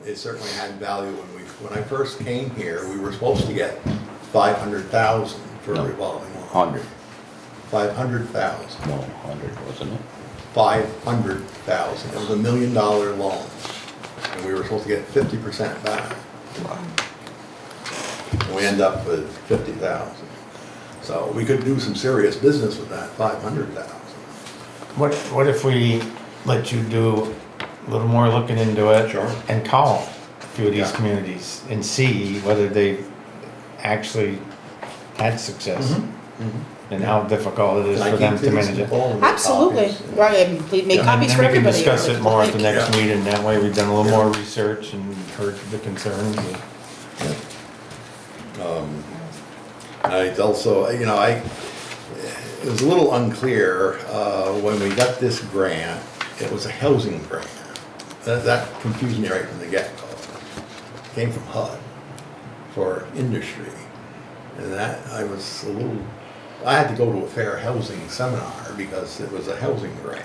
It certainly had value when I first came here, we were supposed to get 500,000 for a No. revolving loan. 100, 500,000. no, 100, wasn't it? 500,000. It was $1 million loan. And we were supposed to get 50% back. and we end up with 50,000. So we could do some serious business with that 500,000. What if we let you do a little more looking into it? Sure. And call a few of these Yeah. communities and see whether they've actually had success and how difficult it is Can I for them keep to these manage it. full and make Absolutely, copies? right, and we make Yeah. copies And for then we can everybody. discuss it more at the next Yeah. meeting, that way we've done a little more research and heard the concerns. And I also, you know, it was a little unclear, when we got this grant, it was a housing grant. That confused me right from the get-go. Came from HUD for industry. And that, I had to go to a fair housing seminar because it was a housing grant.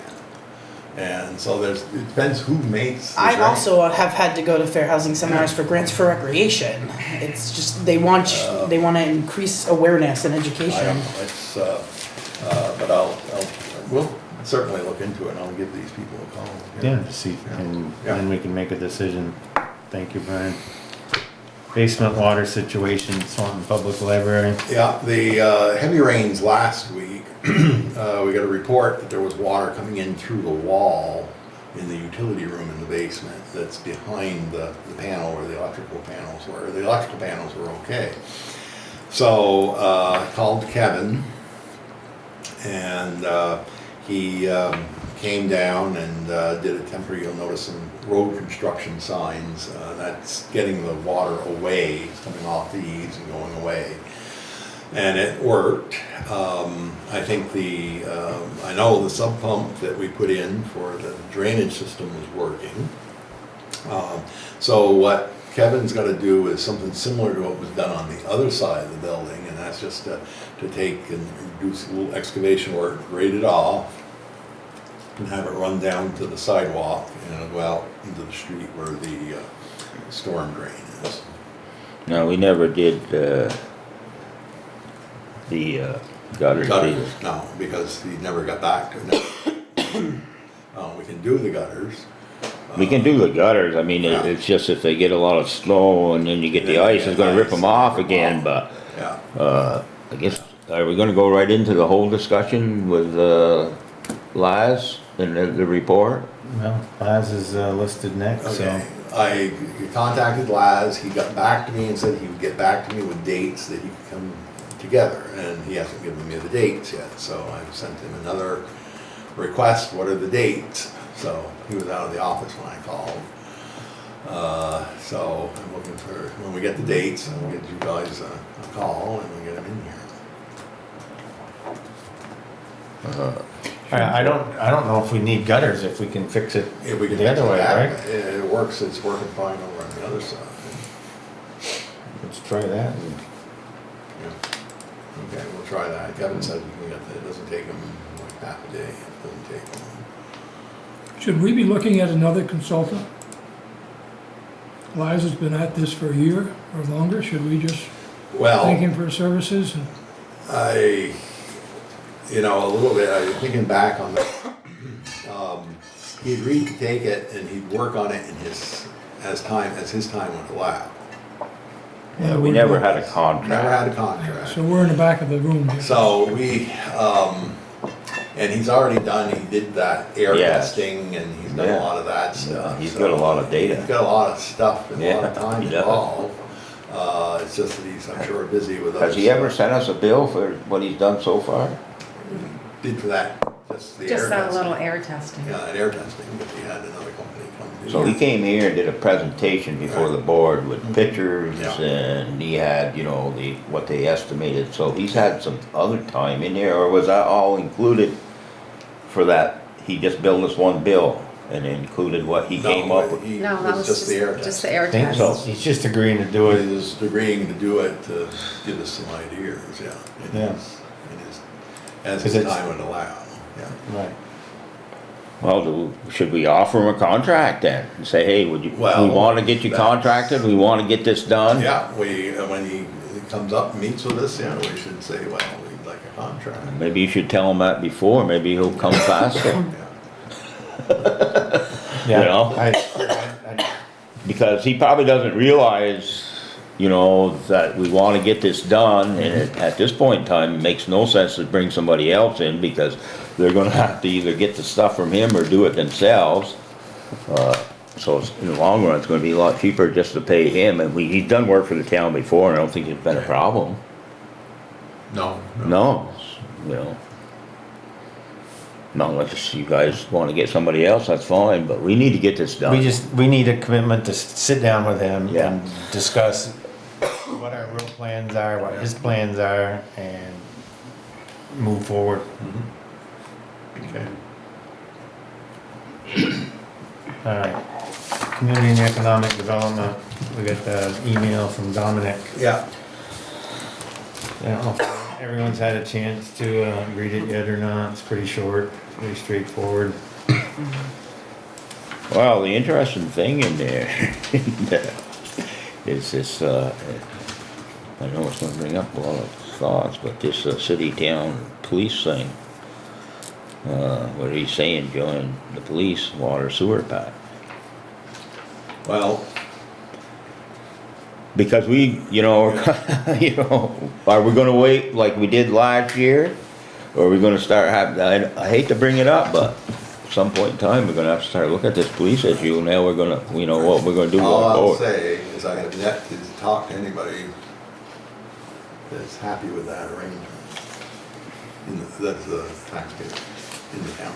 And so it depends who makes the I grant. also have had to go to fair housing seminars for grants for recreation. It's just, they want to increase awareness and I don't education. know, it's, but we'll certainly look into it and I'll give these people a call. Yeah, to see, and then we can make a decision. Thank you, Brian. Basement water situation, Swanton Public Library. Yeah, the heavy rains last week, we got a report that there was water coming in through the wall in the utility room in the basement that's behind the panel where the electrical panels were. The electrical panels were okay. So I called Kevin and he came down and did a temporary, you'll notice some road construction signs. That's getting the water away, it's coming off the eaves and going away. And it worked. I think I know the sub pump that we put in for the drainage system was working. So what Kevin's got to do is something similar to what was done on the other side of the building, and that's just to take and do a little excavation work, grade it off, and have it run down to the sidewalk and go out into the street where the storm drain is. No, we never did, the gutters either. Gutters, no, because he never got back to it. We can do the gutters. We can do the gutters, I mean, Yeah. it's just if they get a lot of snow and then you get the Yeah, ice, it's gonna rip them off rip 'em again, off. but, Yeah, I guess, are we gonna go right into the whole discussion with, Laz and the report? Well, Laz is listed next, so. okay. I contacted Laz, he got back to me and said he would get back to me with dates that he could come together, and he hasn't given me the dates yet, so I sent him another request, what are the dates? So he was out of the office when I called. So I'm looking for, when we get the dates, I'll get you guys a call and we'll get them in here. I don't know if we need gutters, if we can fix it If we can the other fix way, that, right? It works, it's working fine over on the other side. Let's try that. Yeah. Okay, we'll try that. Kevin said you can get that, it doesn't take him like half a day, it doesn't take long. Should we be looking at another consultant? Liza's been at this for a year or longer, should we just thank Well, him for his services? And a little bit, I was thinking back on that. He agreed to take it and he'd work on it in as his time would allow. Yeah, we never had a contract. Never had a contract. So we're in the back of the room here. So and he's already did that air Yes. testing and he's done Yeah. a lot of that stuff. He's So got a lot of data. He's got a lot of stuff and a lot of Yeah, time he does. involved. It's just that he's, I'm sure, busy with other Has he ever stuff. sent us a bill for what he's done so far? Did for that, just the air Just that testing. little air testing. Yeah, that air testing, but he had another company come do So he that. came here and did a presentation before the board with pictures Yeah. and he had, what they estimated. So he's had some other time in there, or was that all included for that? He just billed us one bill and included what he came up with? He No, that was just the air just the testing. air I think test. so. He's just agreeing to do it. He was agreeing to do it to give us some ideas, yeah. Yeah. As 'Cause his it's- time would allow, yeah. Right. Well, should we offer him a contract then? And say, hey, we Well, wanna get you that's- contracted, we wanna get this done? Yeah, when he comes up and meets with us, yeah, we should say, well, we'd like a contract. Maybe you should tell him that before, maybe he'll come faster. Yeah. Yeah. You know? I- Because he probably doesn't realize you know, that we wanna get this done, and at this point in time, it makes no sense to bring somebody else in, because they're gonna have to either get the stuff from him or do it themselves. So in the long run, it's gonna be a lot cheaper just to pay him, and he's done work for the town before, and I don't think it's been a problem. No. No, you know. Not unless you guys wanna get somebody else, that's fine, but we need to get this done. we need a commitment to sit down with him Yeah. and discuss what our real plans are, what his plans are, and move forward. Okay. Alright, community and economic development, we got the email from Dominic. Yeah. I don't know if everyone's had a chance to read it yet or not, it's pretty short, pretty straightforward. Well, the interesting thing in there is this, I know it's gonna bring up a lot of thoughts, but this city-town police thing, what he's saying, join the police water sewer pact. Well, Because we, you know, you know, are we gonna wait like we did last year? Or are we gonna start having, I hate to bring it up, but at some point in time, we're gonna have to start looking at this police issue, and now we're gonna, you know, what we're gonna do all going I'll forward. say is I have yet to talk to anybody that's happy with that arrangement. That's the taxpayer in the town.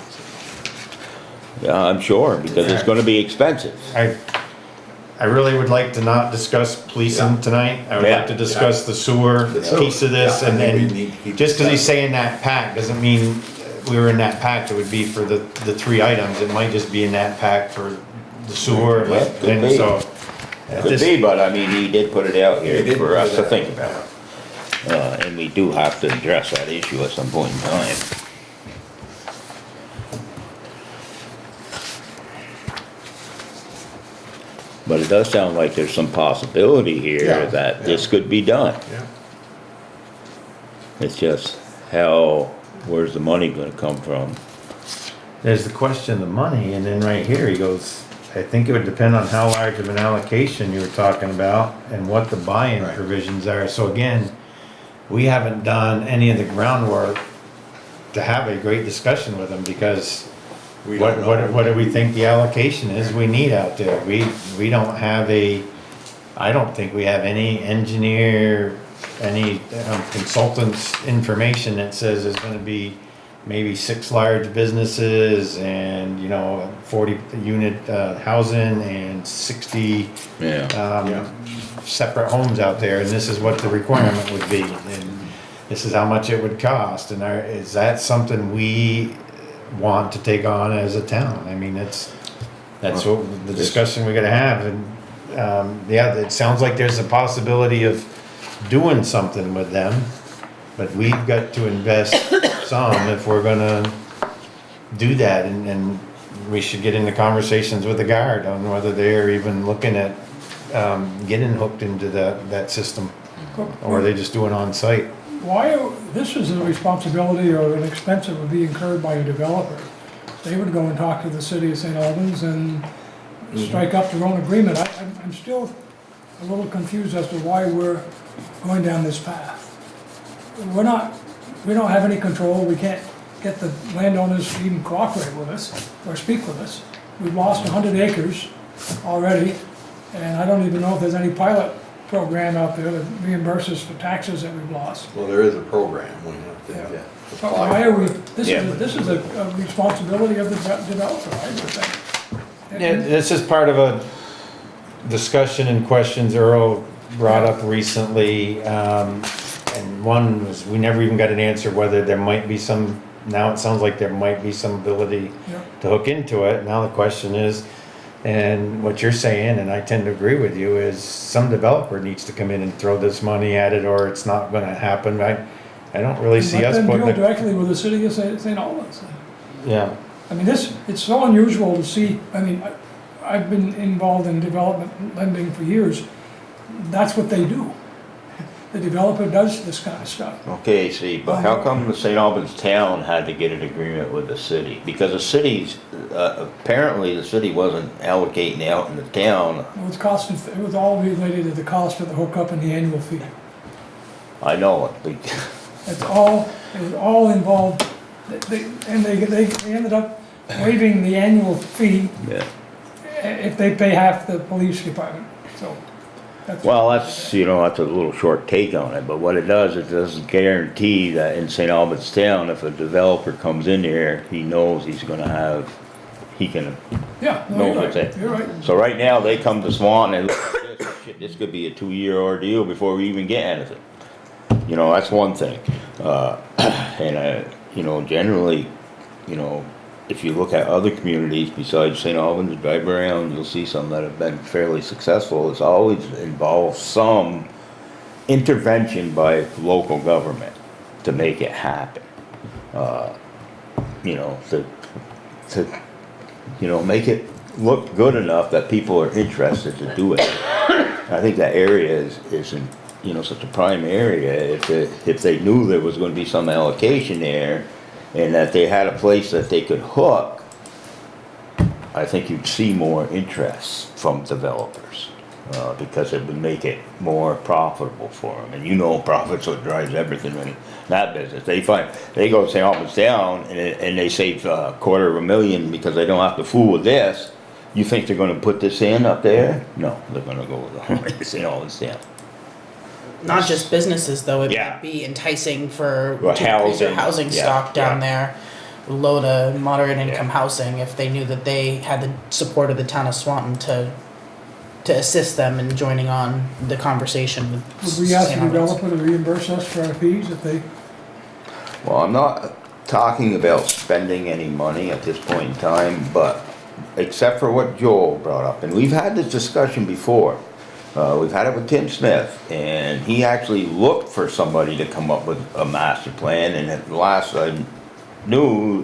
Yeah, I'm sure, because it's gonna be expensive. I really would like to not discuss policing Yeah. tonight, I would Yeah. like to discuss the sewer The sewer. piece of this, Yeah, I and think we then, need to keep just cause he's discussing. saying that pack, doesn't mean we were in that pack, it would be for the three items, it might just be in that pack for the sewer, Yeah, could and be. so. at Could this- be, but I mean, he did put it out He here did for put us it to out, think about. And we do have to address that issue at some point in time. But it does sound like there's some possibility here Yeah, that this yeah. could be done. Yeah. It's just how, where's the money gonna come from? There's the question of the money, and then right here, he goes, I think it would depend on how large of an allocation you were talking about, and what the buy-in Right. provisions are, so again, we haven't done any of the groundwork to have a great discussion with him, because We what, don't what, know. what do we think the allocation is we need out there? We don't have I don't think we have any engineer, any consultant's information that says there's gonna be maybe 6 large businesses and, you know, 40 unit housing and 60 Yeah. Yeah. separate homes out there, and this is what the requirement would be, and this is how much it would cost, and is that something we want to take on as a town? I mean, that's what the discussion we gotta have, and, yeah, it sounds like there's a possibility of doing something with them, but we've got to invest some if we're gonna do that, and we should get into conversations with the guard on whether they're even looking at, getting hooked into that system, or are they just doing on site? Why, this is a responsibility or an expense that would be incurred by a developer. They would go and talk to the city of St. Albans and strike up their own agreement. I'm still a little confused as to why we're going down this path. We don't have any control, we can't get the landowners to even cooperate with us or speak with us. We've lost 100 acres already, and I don't even know if there's any pilot program out there that reimburses for taxes that we've lost. Well, there is a program we have to Yeah. apply. But why are we, Yeah. this is a responsibility of the developer, I would think. Yeah, this is part of a discussion and questions Earl brought up recently, and one was, we never even got an answer whether there might be some, now it sounds like there might be some ability Yeah. to hook into it. Now the question is, and what you're saying, and I tend to agree with you, is some developer needs to come in and throw this money at it, or it's not gonna happen. I don't really see us Let them putting deal it. directly with the city of St. Albans. Yeah, I mean, it's so unusual to see, I mean, I've been involved in development lending for years. That's what they do. the developer does this kind of stuff. Okay, see, but how come the St. Albans town had to get an agreement with the city? Because the city's, apparently the city wasn't allocating out in the town. It was all related to the cost of the hookup and the annual fee. I know it, It was all involved, they ended up waiving the annual fee yeah. if they pay half the police department, so. Well, that's, you know, that's a little short take on it, but what it doesn't guarantee that in St. Albans town, if a developer comes in there, he knows he's gonna have, he can, Yeah, no, No, you're that's right, it. you're right. so right now, they come to Swanton and look at this, shit, this could be a 2-year ordeal before we even get anything. You know, that's one thing, you know, generally, you know, if you look at other communities besides St. Albans, drive around, you'll see some that have been fairly successful. It's always involved some intervention by local government to make it happen. You know, to you know, make it look good enough that people are interested to do it. I think that area is in, you know, such a prime area. If they knew there was going to be some allocation there, and that they had a place that they could hook, I think you'd see more interest from developers, because it would make it more profitable for them. And you know, profit's what drives everything in that business. They go to St. Albans town and they save $250,000 because they don't have to fool with this. You think they're gonna put this in up there? No, they're gonna go with St. Albans town. Not just businesses though, it Yeah. might be enticing for Well, to increase their housing, housing yeah, stock down yeah. there, low to moderate income Yeah. housing, if they knew that they had the support of the town of Swanton to assist them in joining on the conversation with Would we ask St. the Albans. developer to reimburse us for our fees if they, Well, I'm not talking about spending any money at this point in time, but except for what Joel brought up, and we've had this discussion before. We've had it with Tim Smith, and he actually looked for somebody to come up with a master plan, and at last I knew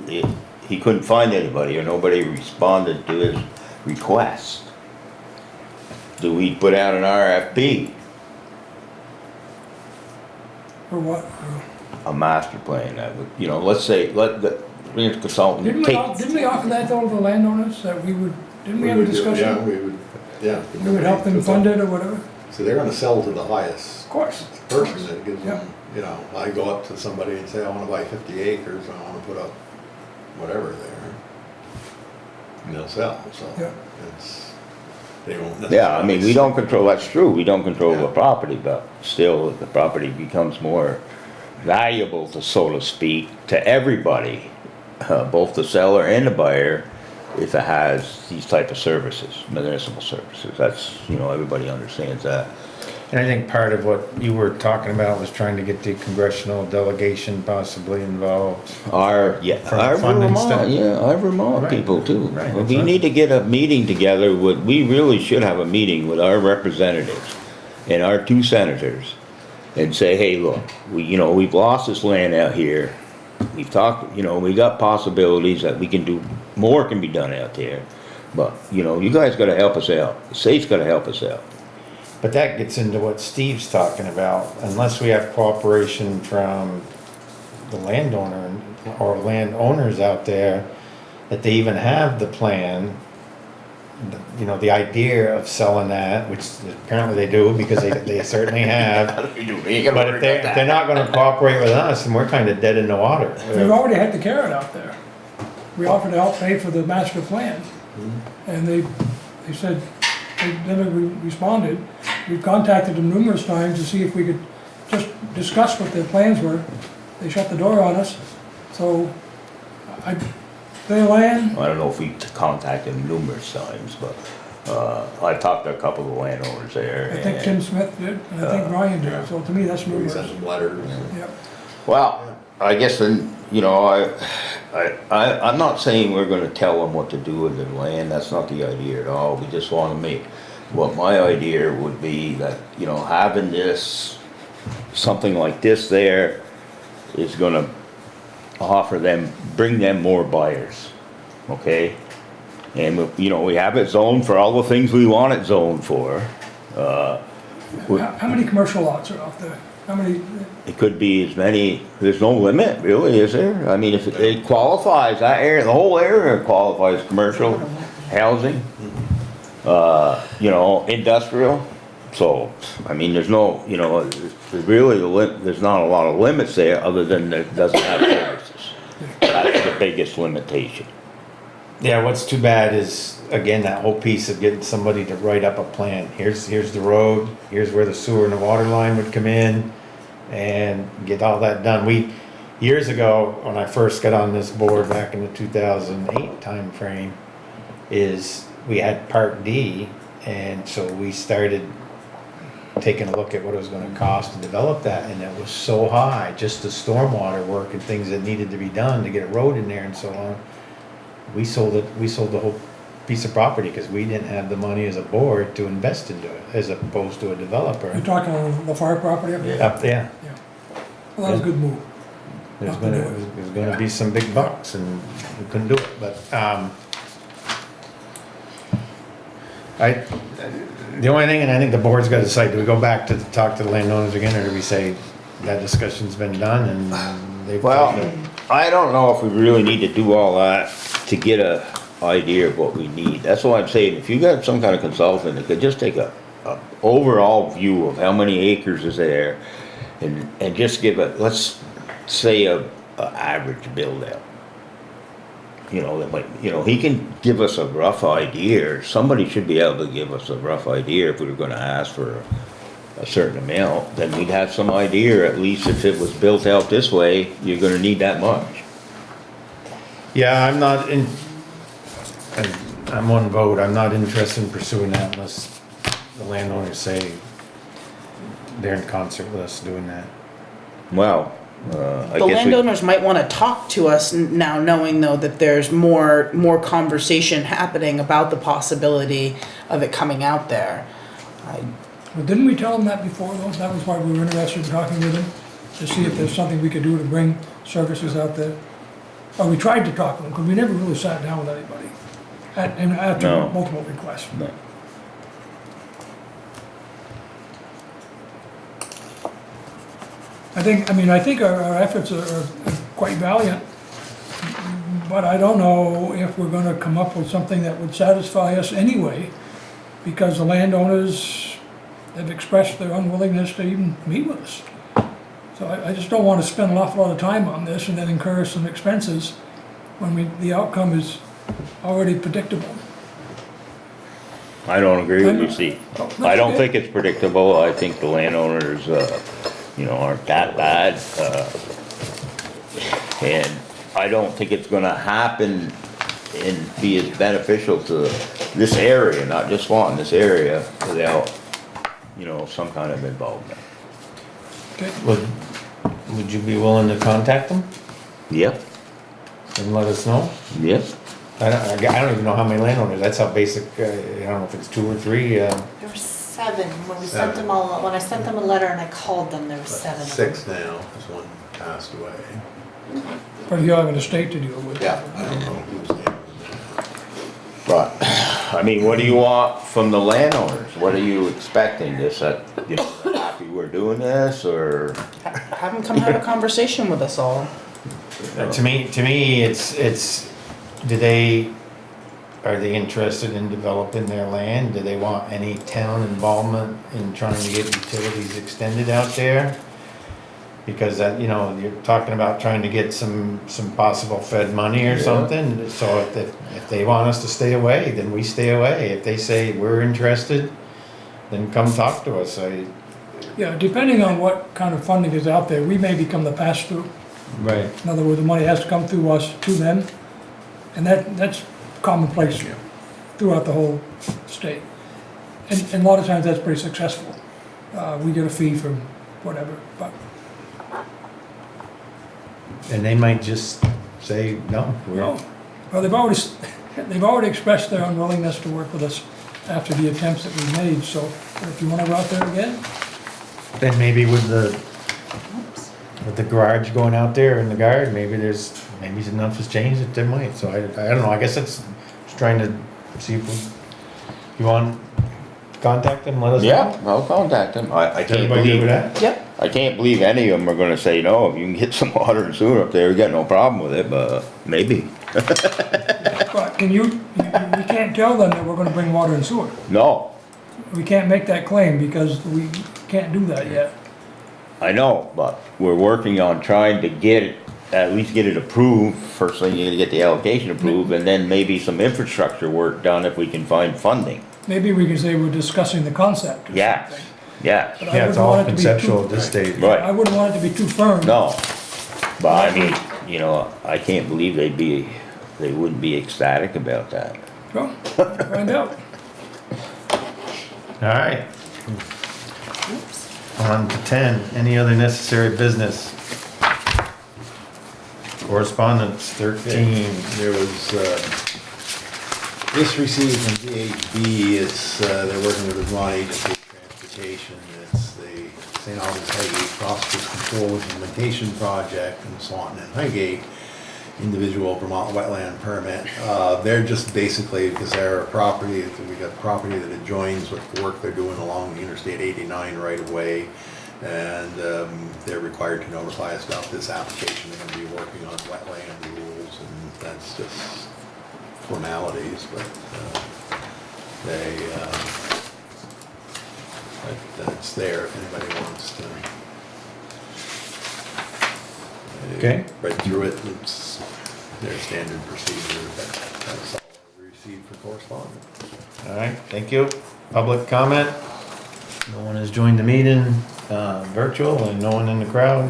he couldn't find anybody, or nobody responded to his request. Do we put out an RFP, or what? a master plan that would, you know, let's say, let the consultant Didn't take. we offer that though to the landowners, that we would, didn't we have a would do- discussion? Yeah, we would, yeah. We would help them fund it or whatever? So they're gonna sell to the highest Of course. person that gives Yeah. them, you know, I go up to somebody and say, I wanna buy 50 acres, I wanna put up whatever there. And they'll sell, so Yeah. it's, they won't necessarily. Yeah, I mean, we don't control, that's true, we don't control the Yeah. property, but still, the property becomes more valuable, to so to speak, to everybody, both the seller and the buyer, if it has these type of services, municipal services. That's, you know, everybody understands that. And I think part of what you were talking about was trying to get the congressional delegation possibly involved. Our funding stuff. Vermont, yeah, our Vermont Right. people too. Right, We that's right. need to get a meeting together with, we really should have a meeting with our representatives and our 2 senators and say, hey, look, we've lost this land out here. We've talked, we got possibilities that we can do, more can be done out there. But, you guys gotta help us out. The state's gotta help us out. But that gets into what Steve's talking about. Unless we have cooperation from the landowner or landowners out there, that they even have the plan, the idea of selling that, which apparently they do because they certainly have. But if they're not gonna cooperate with us, then we're kinda dead in the water. We've already had the carrot out there. We offered to help pay for the master plan. And they said, they never responded. We've contacted them numerous times to see if we could just discuss what their plans were. They shut the door on us. So, their land, I don't know if we contacted them numerous times, but, I talked to a couple of the landowners there. I think Tim Smith did, and I think Brian did. So to me, that's We numerous. sent them letters. Yep. Well, I guess then, I'm not saying we're gonna tell them what to do with their land, that's not the idea at all, we just wanna make, what my idea would be that, having this, something like this there is gonna bring them more buyers, okay? And, we have it zoned for all the things we want it zoned for, How many commercial lots are out there? How many, It could be as many, there's no limit, really, is there? I mean, if it qualifies, that area, the whole area qualifies commercial, housing, you know, industrial. So, I mean, there's no, you know, there's not a lot of limits there, other than it doesn't have services. That's the biggest limitation. Yeah, what's too bad is, again, that whole piece of getting somebody to write up a plan. Here's the road, here's where the sewer and the water line would come in, and get all that done. Years ago, when I first got on this board back in the 2008 timeframe, is we had Part D, and so we started taking a look at what it was gonna cost to develop that, and it was so high, just the stormwater work and things that needed to be done to get a road in there and so on. We sold the whole piece of property because we didn't have the money as a board to invest into it, as opposed to a developer. you're talking on the fire property up there? Up there, Yeah. Well, that was a good move. there's Not to do it. gonna be some big bucks, and we couldn't do it, but, the only thing, and I think the board's gotta decide, do we go back to talk to the landowners again, or do we say that discussion's been done and they've. Well, I don't know if we really need to do all that to get a idea of what we need. That's why I'm saying, if you got some kind of consultant that could just take a overall view of how many acres is there, and just give a, let's say a average build out. You know, that might, you know, he can give us a rough idea, or somebody should be able to give us a rough idea if we were gonna ask for a certain amount, then we'd have some idea, at least if it was built out this way, you're gonna need that much. Yeah, I'm not in, I'm one vote, I'm not interested in pursuing that unless the landowners say they're in concert with us doing that. Well, I The guess we, landowners might wanna talk to us now, knowing though that there's more conversation happening about the possibility of it coming out there. But didn't we tell them that before though? That was why we were interested in talking with them, to see if there's something we could do to bring services out there. Or we tried to talk to them, because we never really sat down with anybody, and after No. multiple requests. no. I think our efforts are quite valiant, but I don't know if we're gonna come up with something that would satisfy us anyway, because the landowners have expressed their unwillingness to even meet with us. So I just don't wanna spend an awful lot of time on this and then incur some expenses when the outcome is already predictable. I don't agree with you, Steve. That's I don't okay. think it's predictable. I think the landowners, you know, aren't that bad. And I don't think it's gonna happen and be as beneficial to this area, not just Swanton, this area, without, you know, some kind of involvement. Okay, Would you be willing to contact them Yep, and let us know? yep. I don't even know how many landowners, that's how basic, I don't know if it's 2 or 3, There were 7, when we sent them all, when I sent them a letter and I called them, there were 7 of them. 6 now, because one passed away. but you have an estate to deal with. Yeah, I don't know who's there. But, I mean, what do you want from the landowners? What are you expecting? This, you know, happy we're doing this, or? Have them come have a conversation with us all. To me, it's, are they interested in developing their land? Do they want any town involvement in trying to get utilities extended out there? Because that, you know, you're talking about trying to get some possible Fed money or Yeah. something. So if they want us to stay away, then we stay away. If they say we're interested, then come talk to us. Yeah, depending on what kind of funding is out there, we may become the pass-through. Right. In other words, the money has to come through us to them, and that's commonplace throughout the whole state. And a lot of times that's pretty successful. We get a fee from whatever, but And they might just say, no, well, they've already expressed their unwillingness to work with us after the attempts that we made, so if you wanna go out there again, then maybe with the garage going out there in the guard, maybe enough has changed that they might, so I don't know, I guess it's just trying to see if you want, contact them, let us know? Yeah, I'll contact them. I Is can't everybody good with believe, that? Yep. I can't believe any of them are gonna say no. If you can get some water and sewer up there, we got no problem with it, but maybe. But can we can't tell them that we're gonna bring water and sewer. No, We can't make that claim because we can't do that yet. I know, but we're working on trying to get it, at least get it approved. First thing, you gotta get the allocation approved, and then maybe some infrastructure work done if we can find funding. Maybe we can say we're discussing the concept or Yes, something. yes, But I Yeah, it's wouldn't all want it to be too- conceptual at this stage. I right, wouldn't want it to be too firm. no. But I mean, you know, I can't believe they wouldn't be ecstatic about that. Well, find out. All right. On to 10, any other necessary business? Correspondence, 13. There was, this received from VHB, it's, they're working with the Vermont Agency of Transportation. It's the St. Albans Highgate Phosphorus Control Implementation Project in Swanton and Highgate, individual Vermont wetland permit. They're just basically, because they're a property, we got property that adjoins with the work they're doing along the Interstate 89 right of way. And they're required to notify us about this application. They're going to be working on wetland rules, and that's just formalities, but that's there if anybody wants to. Okay. Read through it, it's their standard procedure, that's all we received for correspondence. All right, thank you. Public comment? No one has joined the meeting, virtual, and no one in the crowd.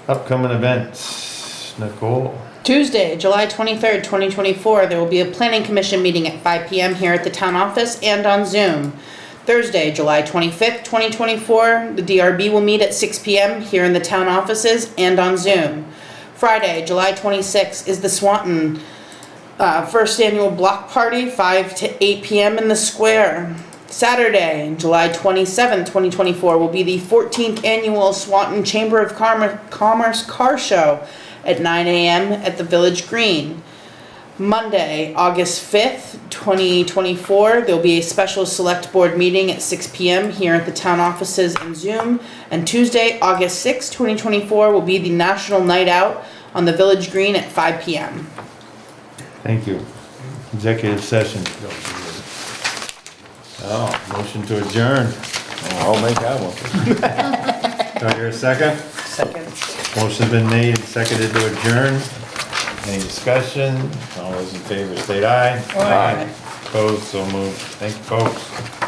Upcoming events, Nicole. Tuesday, July 23rd, 2024, there will be a planning commission meeting at 5 p.m. here at the town office and on Zoom. Thursday, July 25th, 2024, the DRB will meet at 6 p.m. here in the town offices and on Zoom. Friday, July 26th is the Swanton first annual block party, 5 to 8 p.m. in the square. Saturday, July 27th, 2024 will be the 14th annual Swanton Chamber of Commerce Car Show at 9 a.m. at the Village Green. Monday, August 5th, 2024, there'll be a special select board meeting at 6 p.m. here at the town offices and Zoom. And Tuesday, August 6th, 2024 will be the National Night Out on the Village Green at 5 p.m. Thank you. Executive session. Oh, motion to adjourn. I'll make that one. Do I hear a second? Second. Motion's been made and seconded to adjourn. Any discussion? All those in favor state aye. Aye. Opposed, so moved. Thank you, folks.